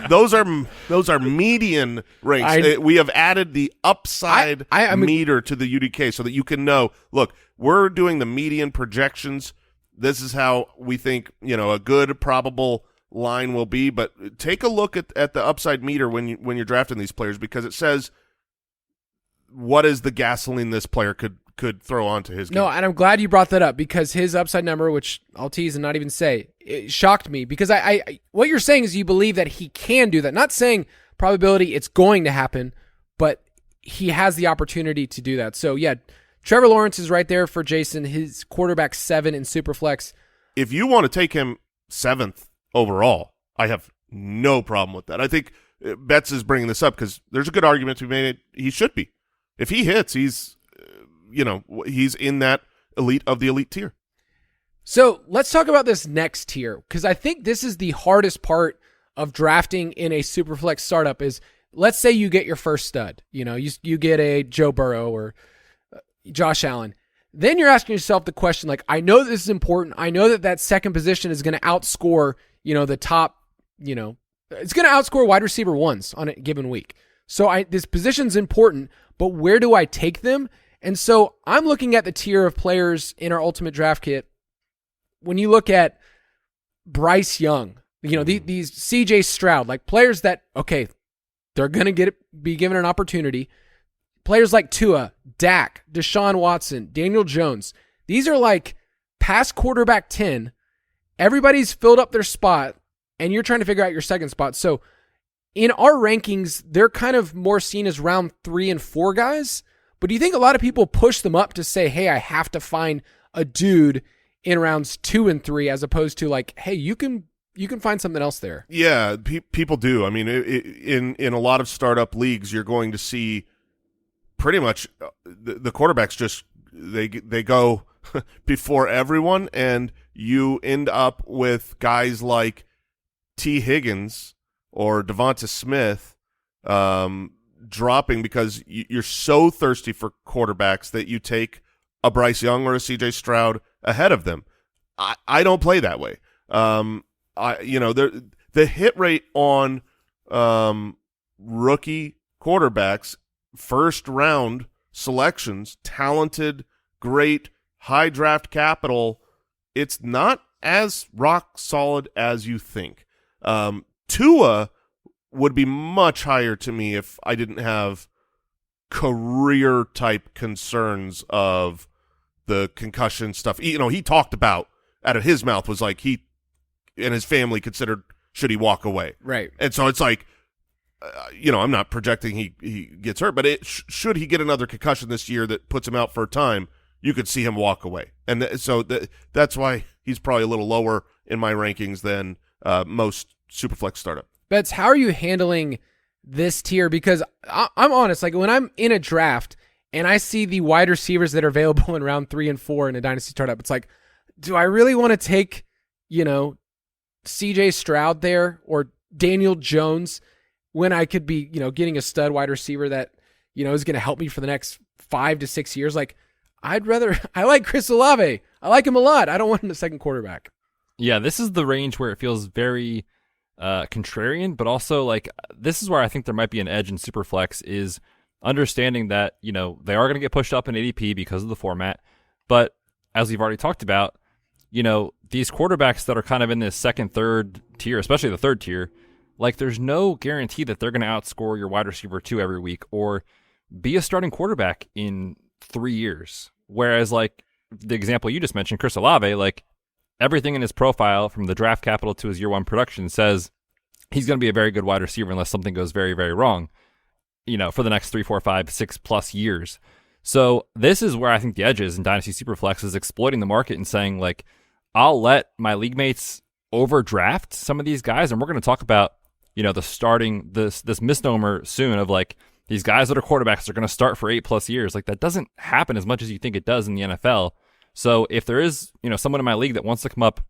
Those are median ranks. We have added the upside meter to the UDK so that you can know, look, we're doing the median projections. This is how we think, a good probable line will be, but take a look at the upside meter when you're drafting these players, because it says what is the gasoline this player could throw onto his game. No, and I'm glad you brought that up, because his upside number, which I'll tease and not even say, it shocked me, because I what you're saying is you believe that he can do that. Not saying probability it's going to happen, but he has the opportunity to do that. So yeah, Trevor Lawrence is right there for Jason. His quarterback 7 in Superflex. If you want to take him 7th overall, I have no problem with that. I think Betz is bringing this up because there's a good argument to be made. He should be. If he hits, he's in that elite of the elite tier. So let's talk about this next tier, because I think this is the hardest part of drafting in a Superflex startup is, let's say you get your first stud. You get a Joe Burrow or Josh Allen. Then you're asking yourself the question, like, I know this is important. I know that second position is going to outscore, the top, it's going to outscore wide receiver ones on a given week. So this position's important, but where do I take them? And so I'm looking at the tier of players in our Ultimate Draft Kit. When you look at Bryce Young, these CJ Stroud, like players that, okay, they're going to be given an opportunity. Players like Tua, Dak, Deshaun Watson, Daniel Jones. These are like past quarterback 10, everybody's filled up their spot, and you're trying to figure out your second spot. So in our rankings, they're kind of more seen as round 3 and 4 guys. But do you think a lot of people push them up to say, hey, I have to find a dude in rounds 2 and 3, as opposed to like, hey, you can find something else there? Yeah, people do. I mean, in a lot of startup leagues, you're going to see pretty much the quarterbacks just they go before everyone, and you end up with guys like T. Higgins or Devonta Smith dropping because you're so thirsty for quarterbacks that you take a Bryce Young or a C.J. Stroud ahead of them. I don't play that way. The hit rate on rookie quarterbacks, first round selections, talented, great, high draft capital, it's not as rock solid as you think. Tua would be much higher to me if I didn't have career type concerns of the concussion stuff. He talked about out of his mouth was like he and his family considered should he walk away. Right. And so it's like, I'm not projecting he gets hurt, but should he get another concussion this year that puts him out for a time, you could see him walk away. And that's why he's probably a little lower in my rankings than most Superflex startup. Betz, how are you handling this tier? Because I'm honest, like when I'm in a draft and I see the wide receivers that are available in round 3 and 4 in a Dynasty startup, it's like, do I really want to take, CJ Stroud there or Daniel Jones when I could be, getting a stud wide receiver that, is going to help me for the next 5 to 6 years? Like, I like Chris Olave. I like him a lot. I don't want him a second quarterback. Yeah, this is the range where it feels very contrarian, but also like this is where I think there might be an edge in Superflex is understanding that, they are going to get pushed up in ADP because of the format. But as we've already talked about, these quarterbacks that are kind of in this second, third tier, especially the third tier, like there's no guarantee that they're going to outscore your wide receiver 2 every week or be a starting quarterback in 3 years. Whereas like the example you just mentioned, Chris Olave, like everything in his profile from the draft capital to his year 1 production says he's going to be a very good wide receiver unless something goes very, very wrong, for the next 3, 4, 5, 6 plus years. So this is where I think the edge is in Dynasty Superflex is exploiting the market and saying like, I'll let my league mates overdraft some of these guys. And we're going to talk about, the starting this misnomer soon of like these guys that are quarterbacks are going to start for 8+ years. Like that doesn't happen as much as you think it does in the NFL. So if there is, someone in my league that wants to come up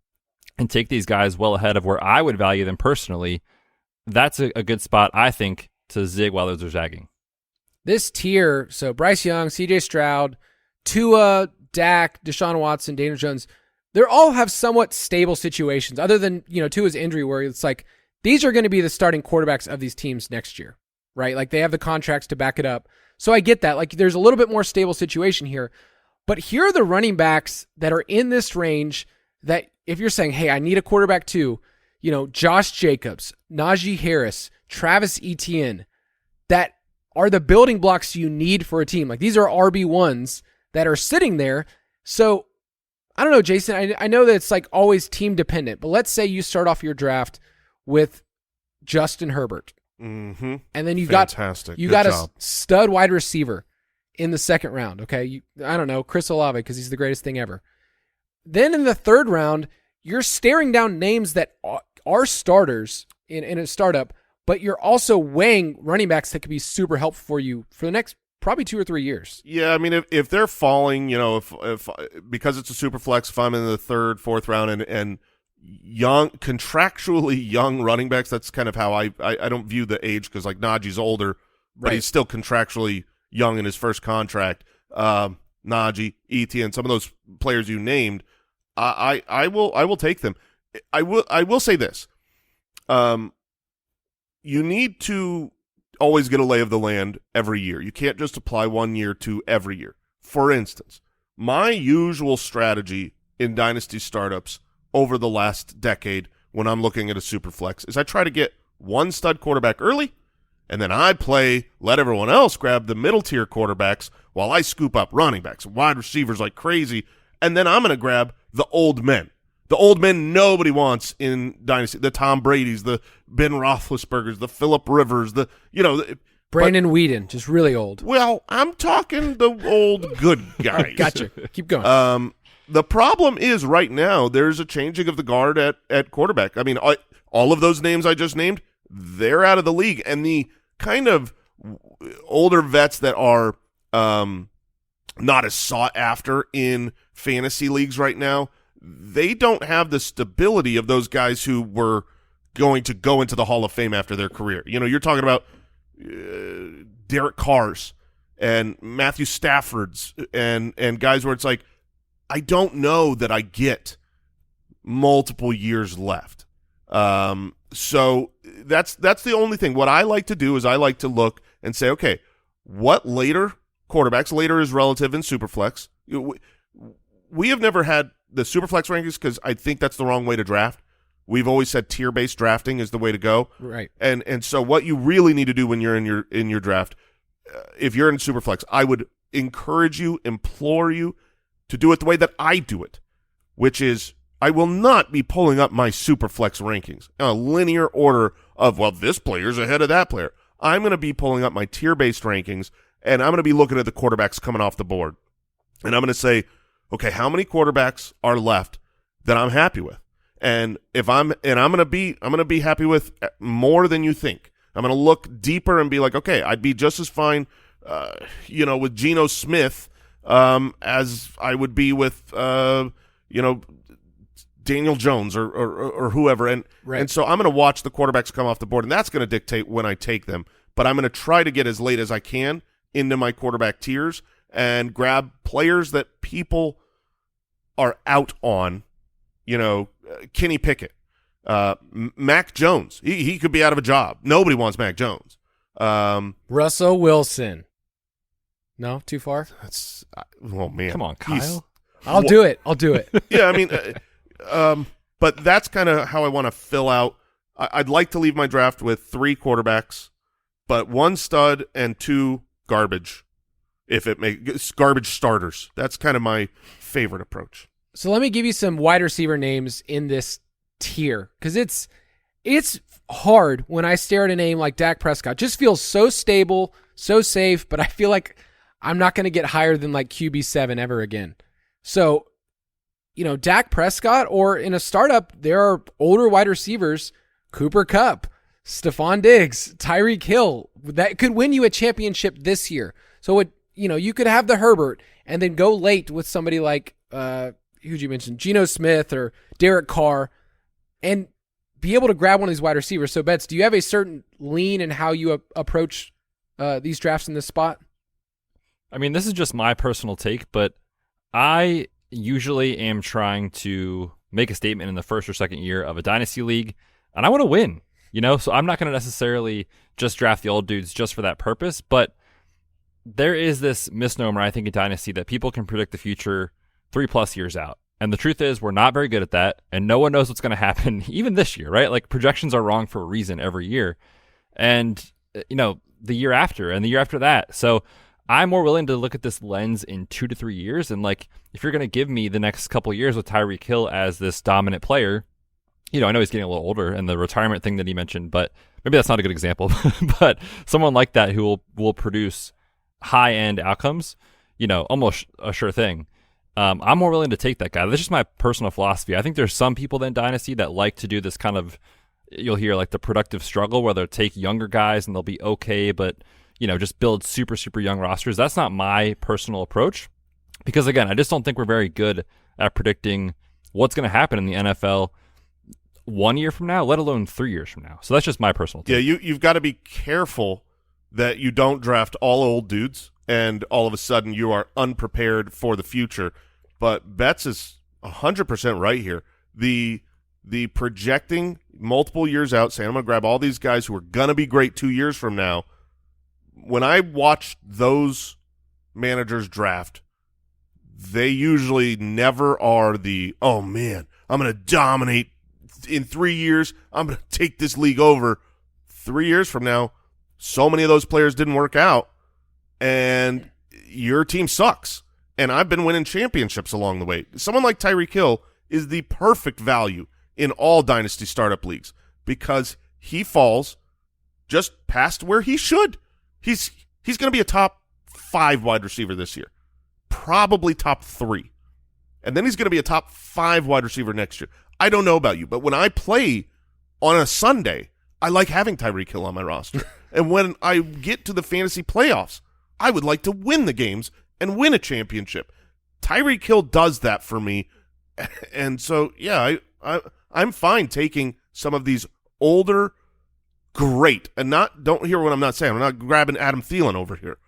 and take these guys well ahead of where I would value them personally, that's a good spot, I think, to zig while those are zagging. This tier, so Bryce Young, CJ Stroud, Tua, Dak, Deshaun Watson, Daniel Jones, they all have somewhat stable situations other than, Tua's injury where it's like, these are going to be the starting quarterbacks of these teams next year, right? Like they have the contracts to back it up. So I get that. Like there's a little bit more stable situation here. But here are the running backs that are in this range that if you're saying, hey, I need a quarterback too, Josh Jacobs, Najee Harris, Travis Etienne, that are the building blocks you need for a team. Like these are RB1s that are sitting there. So I don't know, Jason, I know that it's like always team dependent, but let's say you start off your draft with Justin Herbert. Mm-hmm. And then you Fantastic. got Good a job. stud wide receiver in the second round. Okay. I don't know, Chris Olave, because he's the greatest thing ever. Then in the third round, you're staring down names that are starters in a startup, but you're also weighing running backs that could be super helpful for you for the next probably 2 or 3 years. Yeah, I mean, if they're falling, if because it's a super flex, if I'm in the third, fourth round and contractually young running backs, that's kind of how I don't view the age because like Najee's older, but he's still contractually young in his first contract. Najee, Etienne, some of those players you named, I will take them. I will say this. You need to always get a lay of the land every year. You can't just apply 1 year to every year. For instance, my usual strategy in Dynasty startups over the last decade when I'm looking at a super flex is I try to get one stud quarterback early, and then I let everyone else grab the middle tier quarterbacks while I scoop up running backs, wide receivers like crazy, and then I'm going to grab the old men The old men nobody wants in Dynasty. The Tom Brady's, the Ben Roethlisberger's, the Phillip Rivers, Brandon Whedon, just really old. Well, I'm talking the old good guys. Gotcha. Keep going. The problem is right now there's a changing of the guard at quarterback. I mean, all of those names I just named, they're out of the league. And the kind of older vets that are not as sought after in fantasy leagues right now, they don't have the stability of those guys who were going to go into the Hall of Fame after their career. You know, you're talking about Derek Carr's and Matthew Stafford's and guys where it's like, I don't know that I get multiple years left. So that's the only thing. What I like to do is I like to look and say, okay, what later quarterbacks, later is relative in Superflex. We have never had the Superflex rankings because I think that's the wrong way to draft. We've always said tier-based drafting is the way to go. Right. And so what you really need to do when you're in your draft, if you're in Superflex, I would encourage you, implore you to do it the way that I do it, which is I will not be pulling up my Superflex rankings in a linear order of, well, this player's ahead of that player. I'm going to be pulling up my tier-based rankings, and I'm going to be looking at the quarterbacks coming off the board. And I'm going to say, okay, how many quarterbacks are left that I'm happy with? And I'm going to be happy with more than you think. I'm going to look deeper and be like, okay, I'd be just as fine, with Geno Smith as I would be with, Daniel Jones or whoever. And so I'm going to watch the quarterbacks come off the board, and that's going to dictate when I take them. But I'm going to try to get as late as I can into my quarterback tiers and grab players that people are out on, Kenny Pickett, Mac Jones. He could be out of a job. Nobody wants Mac Jones. Russell Wilson. No, too far? That's man. Come on, Kyle. I'll do it. Yeah, I mean, but that's kind of how I want to fill out. I'd like to leave my draft with 3 quarterbacks, but 1 stud and 2 garbage. If it makes garbage starters, that's kind of my favorite approach. So let me give you some wide receiver names in this tier, because it's hard when I stare at a name like Dak Prescott. Just feels so stable, so safe, but I feel like I'm not going to get higher than like QB7 ever again. So, Dak Prescott, or in a startup, there are older wide receivers, Cooper Kupp, Stephon Diggs, Tyreek Hill, that could win you a championship this year. So you could have the Herbert and then go late with somebody like who'd you mention, Geno Smith or Derek Carr, and be able to grab one of these wide receivers. So, Betz, do you have a certain lean in how you approach these drafts in this spot? I mean, this is just my personal take, but I usually am trying to make a statement in the first or second year of a dynasty league, and I want to win, so I'm not going to necessarily just draft the old dudes just for that purpose, but there is this misnomer, I think, in dynasty that people can predict the future 3+ years out. And the truth is we're not very good at that, and no one knows what's going to happen even this year, right? Like, projections are wrong for a reason every year. And, the year after and the year after that. So I'm more willing to look at this lens in 2 to 3 years. And like, if you're going to give me the next couple of years with Tyreek Hill as this dominant player, I know he's getting a little older and the retirement thing that he mentioned, but maybe that's not a good example, but someone like that who will produce high-end outcomes, almost a sure thing. I'm more willing to take that guy. That's just my personal philosophy. I think there's some people in Dynasty that like to do this kind of, you'll hear like the productive struggle where they'll take younger guys and they'll be okay, but, just build super, super young rosters. That's not my personal approach because, again, I just don't think we're very good at predicting what's going to happen in the NFL 1 year from now, let alone 3 years from now. So that's just my personal take. Yeah, you've got to be careful that you don't draft all old dudes and all of a sudden you are unprepared for the future. But Betz is 100% right here. The projecting multiple years out, saying I'm going to grab all these guys who are going to be great 2 years from now. When I watch those managers draft, they usually never are oh man, I'm going to dominate in 3 years. I'm going to take this league over. 3 years from now, so many of those players didn't work out, and your team sucks. And I've been winning championships along the way. Someone like Tyreek Hill is the perfect value in all Dynasty startup leagues because he falls just past where he should. He's going to be a top 5 wide receiver this year, probably top 3. And then he's going to be a top 5 wide receiver next year. I don't know about you, but when I play on a Sunday, I like having Tyreek Hill on my roster. And when I get to the fantasy playoffs, I would like to win the games and win a championship. Tyreek Hill does that for me. And so, yeah, I'm fine taking some of these older, great, and don't hear what I'm not saying. I'm not grabbing Adam Thielen over here.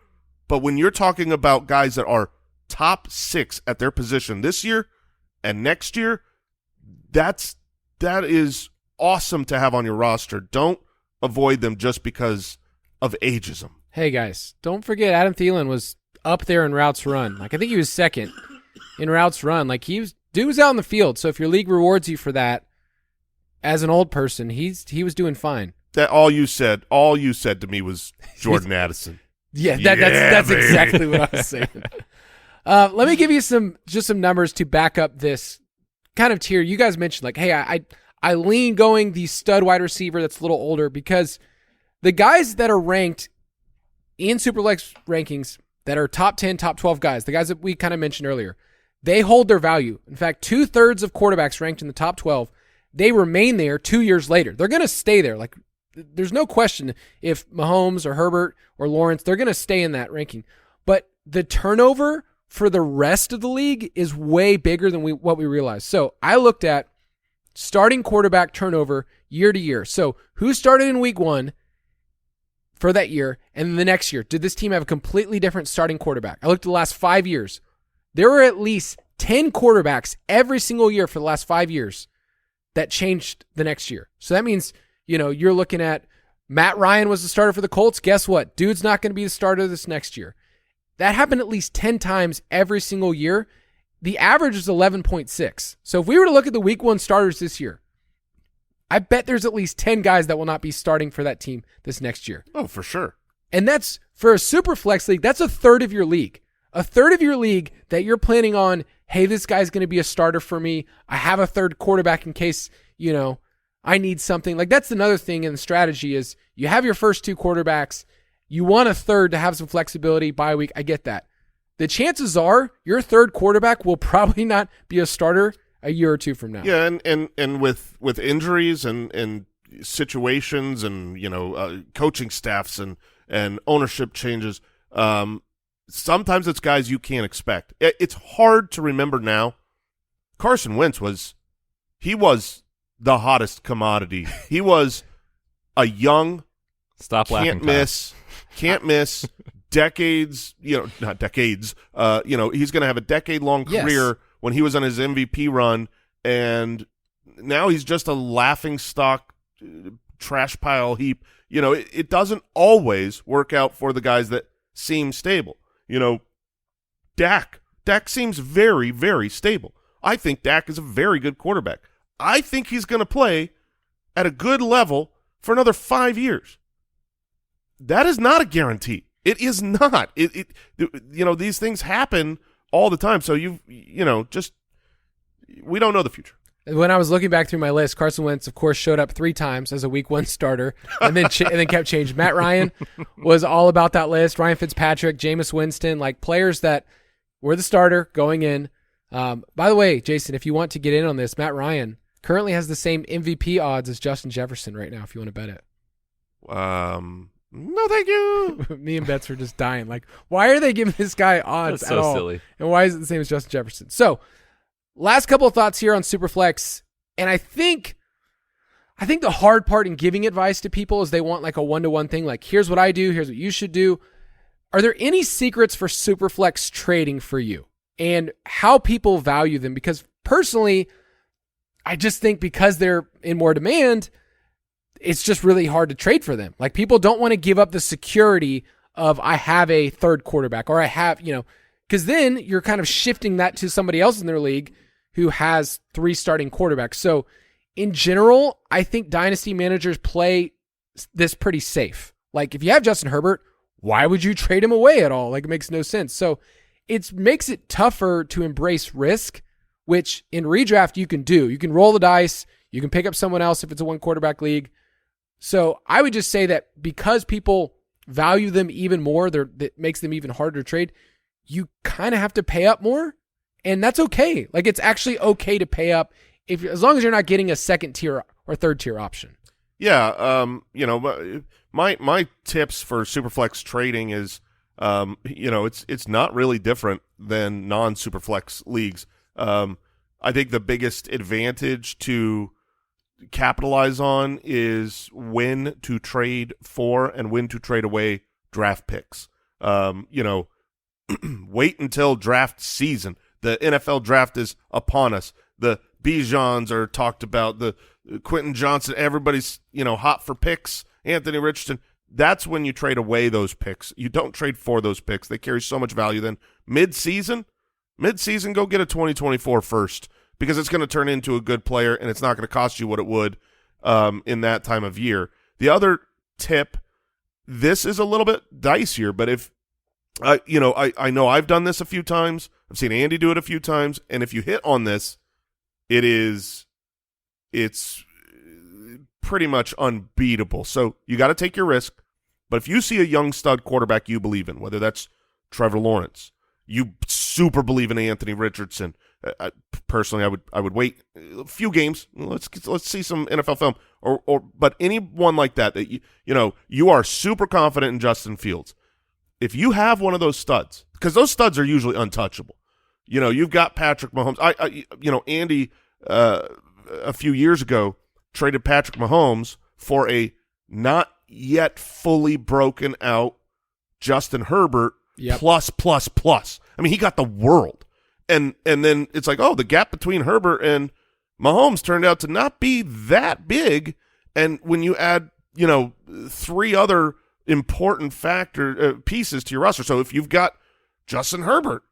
But when you're talking about guys that are top 6 at their position this year and next year, that is awesome to have on your roster. Don't avoid them just because of ageism. Hey, guys, don't forget Adam Thielen was up there in routes run. Like, I think he was second in routes run. Like, dude was out in the field. So if your league rewards you for that, as an old person, he was doing fine. That all you said to me was Jordan Addison. Yeah, that's exactly what I was saying. Let me give you some numbers to back up this kind of tier. You guys mentioned, like, hey, I lean going the stud wide receiver that's a little older because the guys that are ranked in SuperFlex rankings that are top 10, top 12 guys, the guys that we kind of mentioned earlier, they hold their value. In fact, 2/3 of quarterbacks ranked in the top 12, they remain there 2 years later. They're going to stay there. Like, there's no question if Mahomes or Herbert or Lawrence, they're going to stay in that ranking. But the turnover for the rest of the league is way bigger than what we realize. So I looked at starting quarterback turnover year to year. So who started in week 1 for that year, and the next year, did this team have a completely different starting quarterback? I looked at the last 5 years. There were at least 10 quarterbacks every single year for the last 5 years that changed the next year. So that means, you're looking at Matt Ryan was the starter for the Colts. Guess what? Dude's not going to be the starter this next year. That happened at least 10 times every single year. The average is 11.6. So if we were to look at the week 1 starters this year, I bet there's at least 10 guys that will not be starting for that team this next year. Oh, for sure. And that's, for a super flex league, that's a third of your league. A third of your league that you're planning on, hey, this guy's going to be a starter for me. I have a third quarterback in case, I need something. Like, that's another thing in the strategy is you have your first 2 quarterbacks. You want a third to have some flexibility bye week. I get that. The chances are your third quarterback will probably not be a starter a year or 2 from now. Yeah, and with injuries and situations and coaching staffs and ownership changes, sometimes it's guys you can't expect. It's hard to remember now. Carson Wentz was the hottest commodity. He was a young, Stop laughing, can't miss, decades, not decades, he's going to have a decade-long career when he was on his MVP run, and now he's just a laughingstock, trash pile heap. It doesn't always work out for the guys that seem stable. Dak seems very, very stable. I think Dak is a very good quarterback. I think he's going to play at a good level for another 5 years. That is not a guarantee. It is not. These things happen all the time. So we don't know the future. When I was looking back through my list, Carson Wentz, of course, showed up 3 times as a week 1 starter and then kept changing. Matt Ryan was all about that list. Ryan Fitzpatrick, Jameis Winston, like players that were the starter going in. By the way, Jason, if you want to get in on this, Matt Ryan currently has the same MVP odds as Justin Jefferson right now, if you want to bet it. No, thank you. Me and Betz were just dying. Like, why are they giving this guy odds That's at so all? silly. And why is it the same as Justin Jefferson? So, last couple of thoughts here on Superflex, and I think the hard part in giving advice to people is they want like a one-to-one thing, like here's what I do, here's what you should do. Are there any secrets for Superflex trading for you and how people value them? Because personally, I just think because they're in more demand, it's just really hard to trade for them. Like, people don't want to give up the security of I have a third quarterback or I have, because then you're kind of shifting that to somebody else in their league who has 3 starting quarterbacks. So in general, I think dynasty managers play this pretty safe. Like, if you have Justin Herbert, why would you trade him away at all? Like, it makes no sense. So it makes it tougher to embrace risk which in redraft you can do. You can roll the dice. You can pick up someone else if it's a one quarterback league. So I would just say that because people value them even more, that makes them even harder to trade. You kind of have to pay up more, and that's okay. Like, it's actually okay to pay up as long as you're not getting a second tier or third tier option. Yeah, my tips for Superflex trading is, it's not really different than non-Superflex leagues. I think the biggest advantage to capitalize on is when to trade for and when to trade away draft picks. Wait until draft season. The NFL draft is upon us. The Bijans are talked about. The Quentin Johnson, everybody's, hot for picks. Anthony Richardson. That's when you trade away those picks. You don't trade for those picks. They carry so much value. Then mid-season, go get a 2024 first, because it's going to turn into a good player, and it's not going to cost you what it would in that time of year. The other tip, this is a little bit dicier, but if I know I've done this a few times. I've seen Andy do it a few times, and if you hit on this, it's pretty much unbeatable. So you got to take your risk. But if you see a young stud quarterback you believe in, whether that's Trevor Lawrence, you super believe in Anthony Richardson. Personally, I would wait a few games. Let's see some NFL film, but anyone like that you are super confident in Justin Fields. If you have one of those studs, because those studs are usually untouchable. You've got Patrick Mahomes. Andy a few years ago traded Patrick Mahomes for a not yet fully broken out Justin Herbert. Yep. Plus. I mean, he got the world. And then it's like, the gap between Herbert and Mahomes turned out to not be that big. And when you add, three other important pieces to your roster. So if you've got Justin Herbert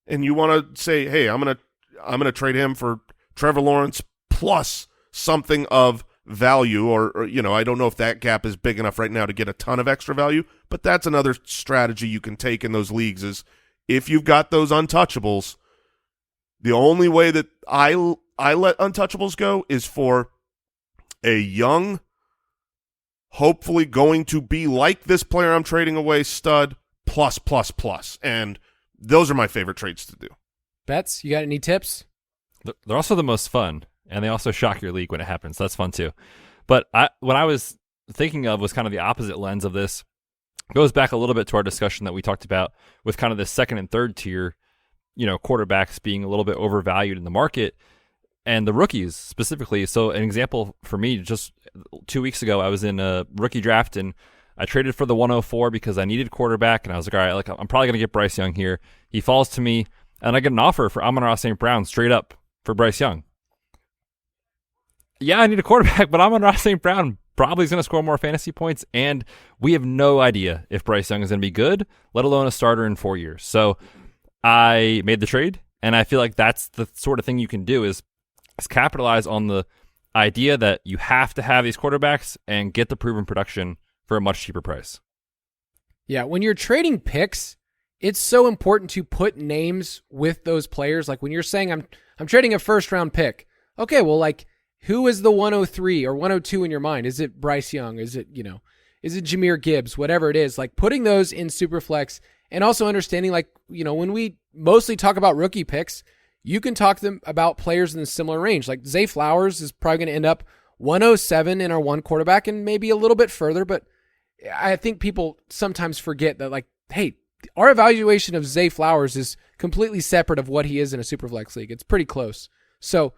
and you want to say, hey, I'm gonna trade him for Trevor Lawrence plus something of value, or I don't know if that gap is big enough right now to get a ton of extra value, but that's another strategy you can take in those leagues is if you've got those untouchables, the only way that I let untouchables go is for a young, hopefully going to be like this player I'm trading away stud plus. And those are my favorite trades to do. Betz, you got any tips? They're also the most fun, and they also shock your league when it happens. That's fun too. But what I was thinking of was kind of the opposite lens of this. It goes back a little bit to our discussion that we talked about with kind of the second and third tier, quarterbacks being a little bit overvalued in the market, and the rookies specifically. So an example for me, just 2 weeks ago, I was in a rookie draft and I traded for the 104 because I needed quarterback, and I was like, all right, I'm probably going to get Bryce Young here. He falls to me, and I get an offer for Amon-Ra St. Brown straight up for Bryce Young. Yeah, I need a quarterback, but Amon-Ra St. Brown probably is going to score more fantasy points, and we have no idea if Bryce Young is going to be good, let alone a starter in 4 years. So I made the trade, and I feel like that's the sort of thing you can do is capitalize on the idea that you have to have these quarterbacks and get the proven production for a much cheaper price. Yeah, when you're trading picks, it's so important to put names with those players. Like when you're saying I'm trading a first round pick. Okay, well, like who is the 103 or 102 in your mind? Is it Bryce Young? Is it, is it Jahmyr Gibbs? Whatever it is, like putting those in Superflex and also understanding when we mostly talk about rookie picks, you can talk to them about players in a similar range. Like Zay Flowers is probably going to end up 107 in our one quarterback and maybe a little bit further, but I think people sometimes forget that, hey, our evaluation of Zay Flowers is completely separate of what he is in a Superflex league. It's pretty close. So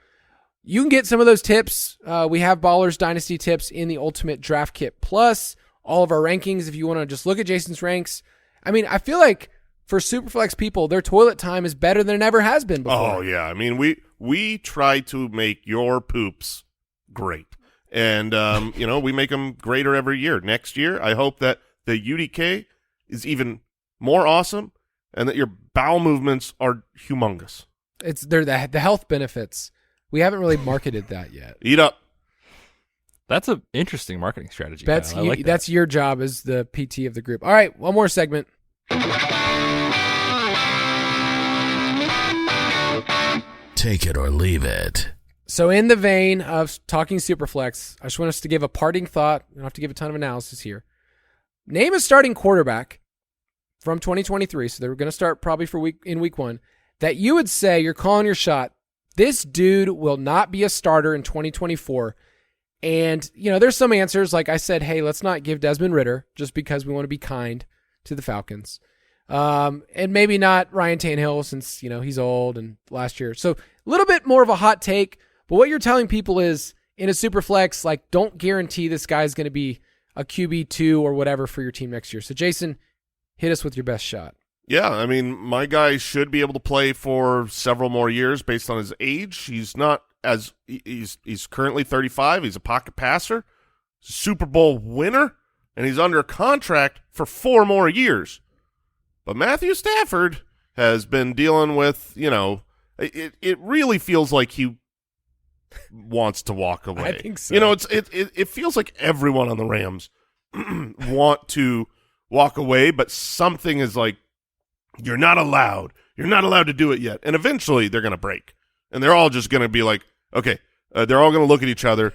you can get some of those tips. We have Ballers Dynasty tips in the Ultimate Draft Kit Plus, all of our rankings. If you want to just look at Jason's ranks, I mean, I feel like for Superflex people, their toilet time is better than it ever has been before. Oh, yeah. I mean, we try to make your poops great. And, we make them greater every year. Next year, I hope that the UDK is even more awesome and that your bowel movements are humongous. They're the health benefits. We haven't really marketed that yet. Eat up. That's an interesting marketing strategy. That's, I like that. That's your job as the PT of the group. All right, one more segment. Take it or leave it. So in the vein of talking Superflex, I just want us to give a parting thought. We don't have to give a ton of analysis here. Name a starting quarterback from 2023, so they're going to start probably for week 1, that you would say you're calling your shot. This dude will not be a starter in 2024. And, there's some answers. Like I said, hey, let's not give Desmond Ridder just because we want to be kind to the Falcons. And maybe not Ryan Tannehill since, he's old and last year. So a little bit more of a hot take. But what you're telling people is in a super flex, like, don't guarantee this guy's going to be a QB2 or whatever for your team next year. So, Jason, hit us with your best shot. Yeah, I mean, my guy should be able to play for several more years based on his age. He's not as he's currently 35. He's a pocket passer, Super Bowl winner, and he's under contract for 4 more years. But Matthew Stafford has been dealing with, it really feels like he wants to walk away. I think so. It feels like everyone on the Rams want to walk away, but something is like, you're not allowed to do it yet. And eventually they're going to break. And they're all just going to be like, okay, they're all going to look at each other.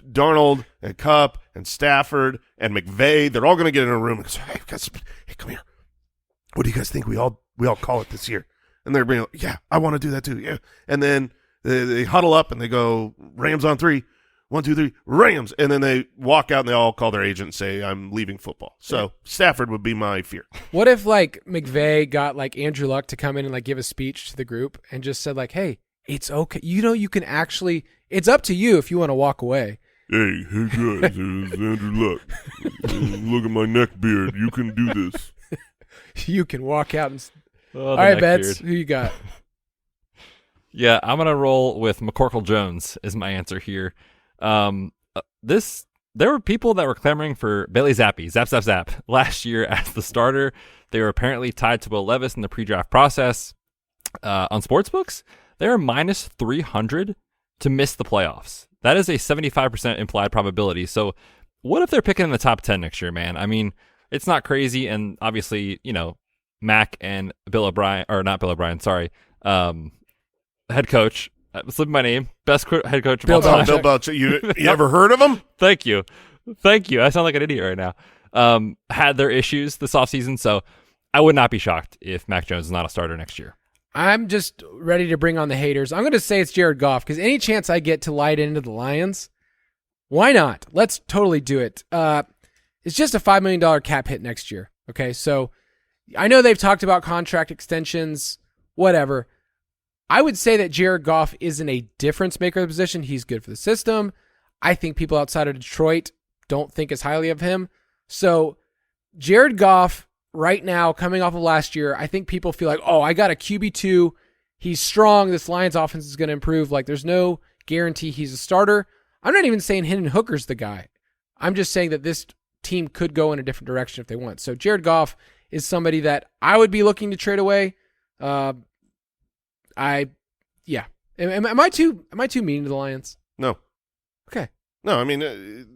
Darnold and Kupp and Stafford and McVay, they're all going to get in a room and go, hey, guys, hey, come here. What do you guys think we all call it this year? And they're being like, yeah, I want to do that too. Yeah. And then they huddle up and they go, Rams on 3. 1, 2, 3, Rams. And then they walk out and they all call their agent and say, I'm leaving football. So Stafford would be my fear. What if McVay got Andrew Luck to come in and give a speech to the group and just said hey, it's okay. You can actually, it's up to you if you want to walk away. Hey guys, it's Andrew Luck. Look at my neck beard. You can do this. You can walk out and all right, Betz, who you got? Yeah, I'm going to roll with McCorkle Jones is my answer here. There were people that were clamoring for Bailey Zappi, Zap, last year as the starter. They were apparently tied to Will Levis in the pre-draft process. On sportsbooks, they are minus 300 to miss the playoffs. That is a 75% implied probability. So what if they're picking in the top 10 next year, man? I mean, it's not crazy. And obviously, Mac and Bill O'Brien, or not Bill O'Brien, sorry, head coach, slipping my name, best head coach of all time. Bill Belichick. You ever heard of him? Thank you. I sound like an idiot right now. Had their issues this offseason, so I would not be shocked if Mac Jones is not a starter next year. I'm just ready to bring on the haters. I'm going to say it's Jared Goff because any chance I get to light into the Lions, why not? Let's totally do it. It's just a $5 million cap hit next year. Okay, so I know they've talked about contract extensions, whatever. I would say that Jared Goff isn't a difference maker of the position. He's good for the system. I think people outside of Detroit don't think as highly of him. So Jared Goff right now, coming off of last year, I think people feel like, oh, I got a QB2. He's strong. This Lions offense is going to improve. There's no guarantee he's a starter. I'm not even saying Hendon Hooker's the guy. I'm just saying that this team could go in a different direction if they want. So Jared Goff is somebody that I would be looking to trade away. Am I too mean to the Lions? No. Okay. No, I mean,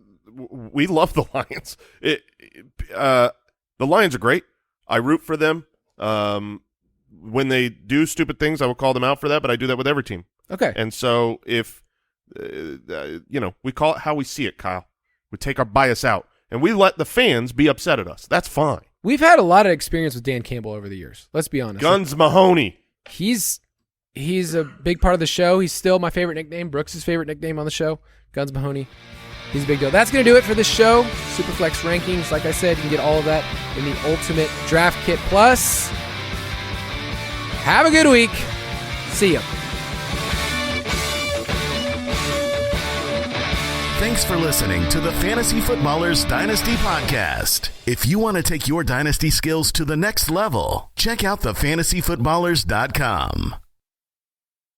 we love the Lions. The Lions are great. I root for them. When they do stupid things, I will call them out for that, but I do that with every team. Okay. And so if, we call it how we see it, Kyle. We take our bias out, and we let the fans be upset at us. That's fine. We've had a lot of experience with Dan Campbell over the years. Let's be honest. Guns Mahoney. He's a big part of the show. He's still my favorite nickname, Brooks' favorite nickname on the show, Guns Mahoney. He's a big deal. That's going to do it for this show. Superflex rankings. Like I said, you can get all of that in the Ultimate Draft Kit Plus. Have a good week. See ya. Thanks for listening to the Fantasy Footballers Dynasty Podcast. If you want to take your dynasty skills to the next level, check out thefantasyfootballers.com.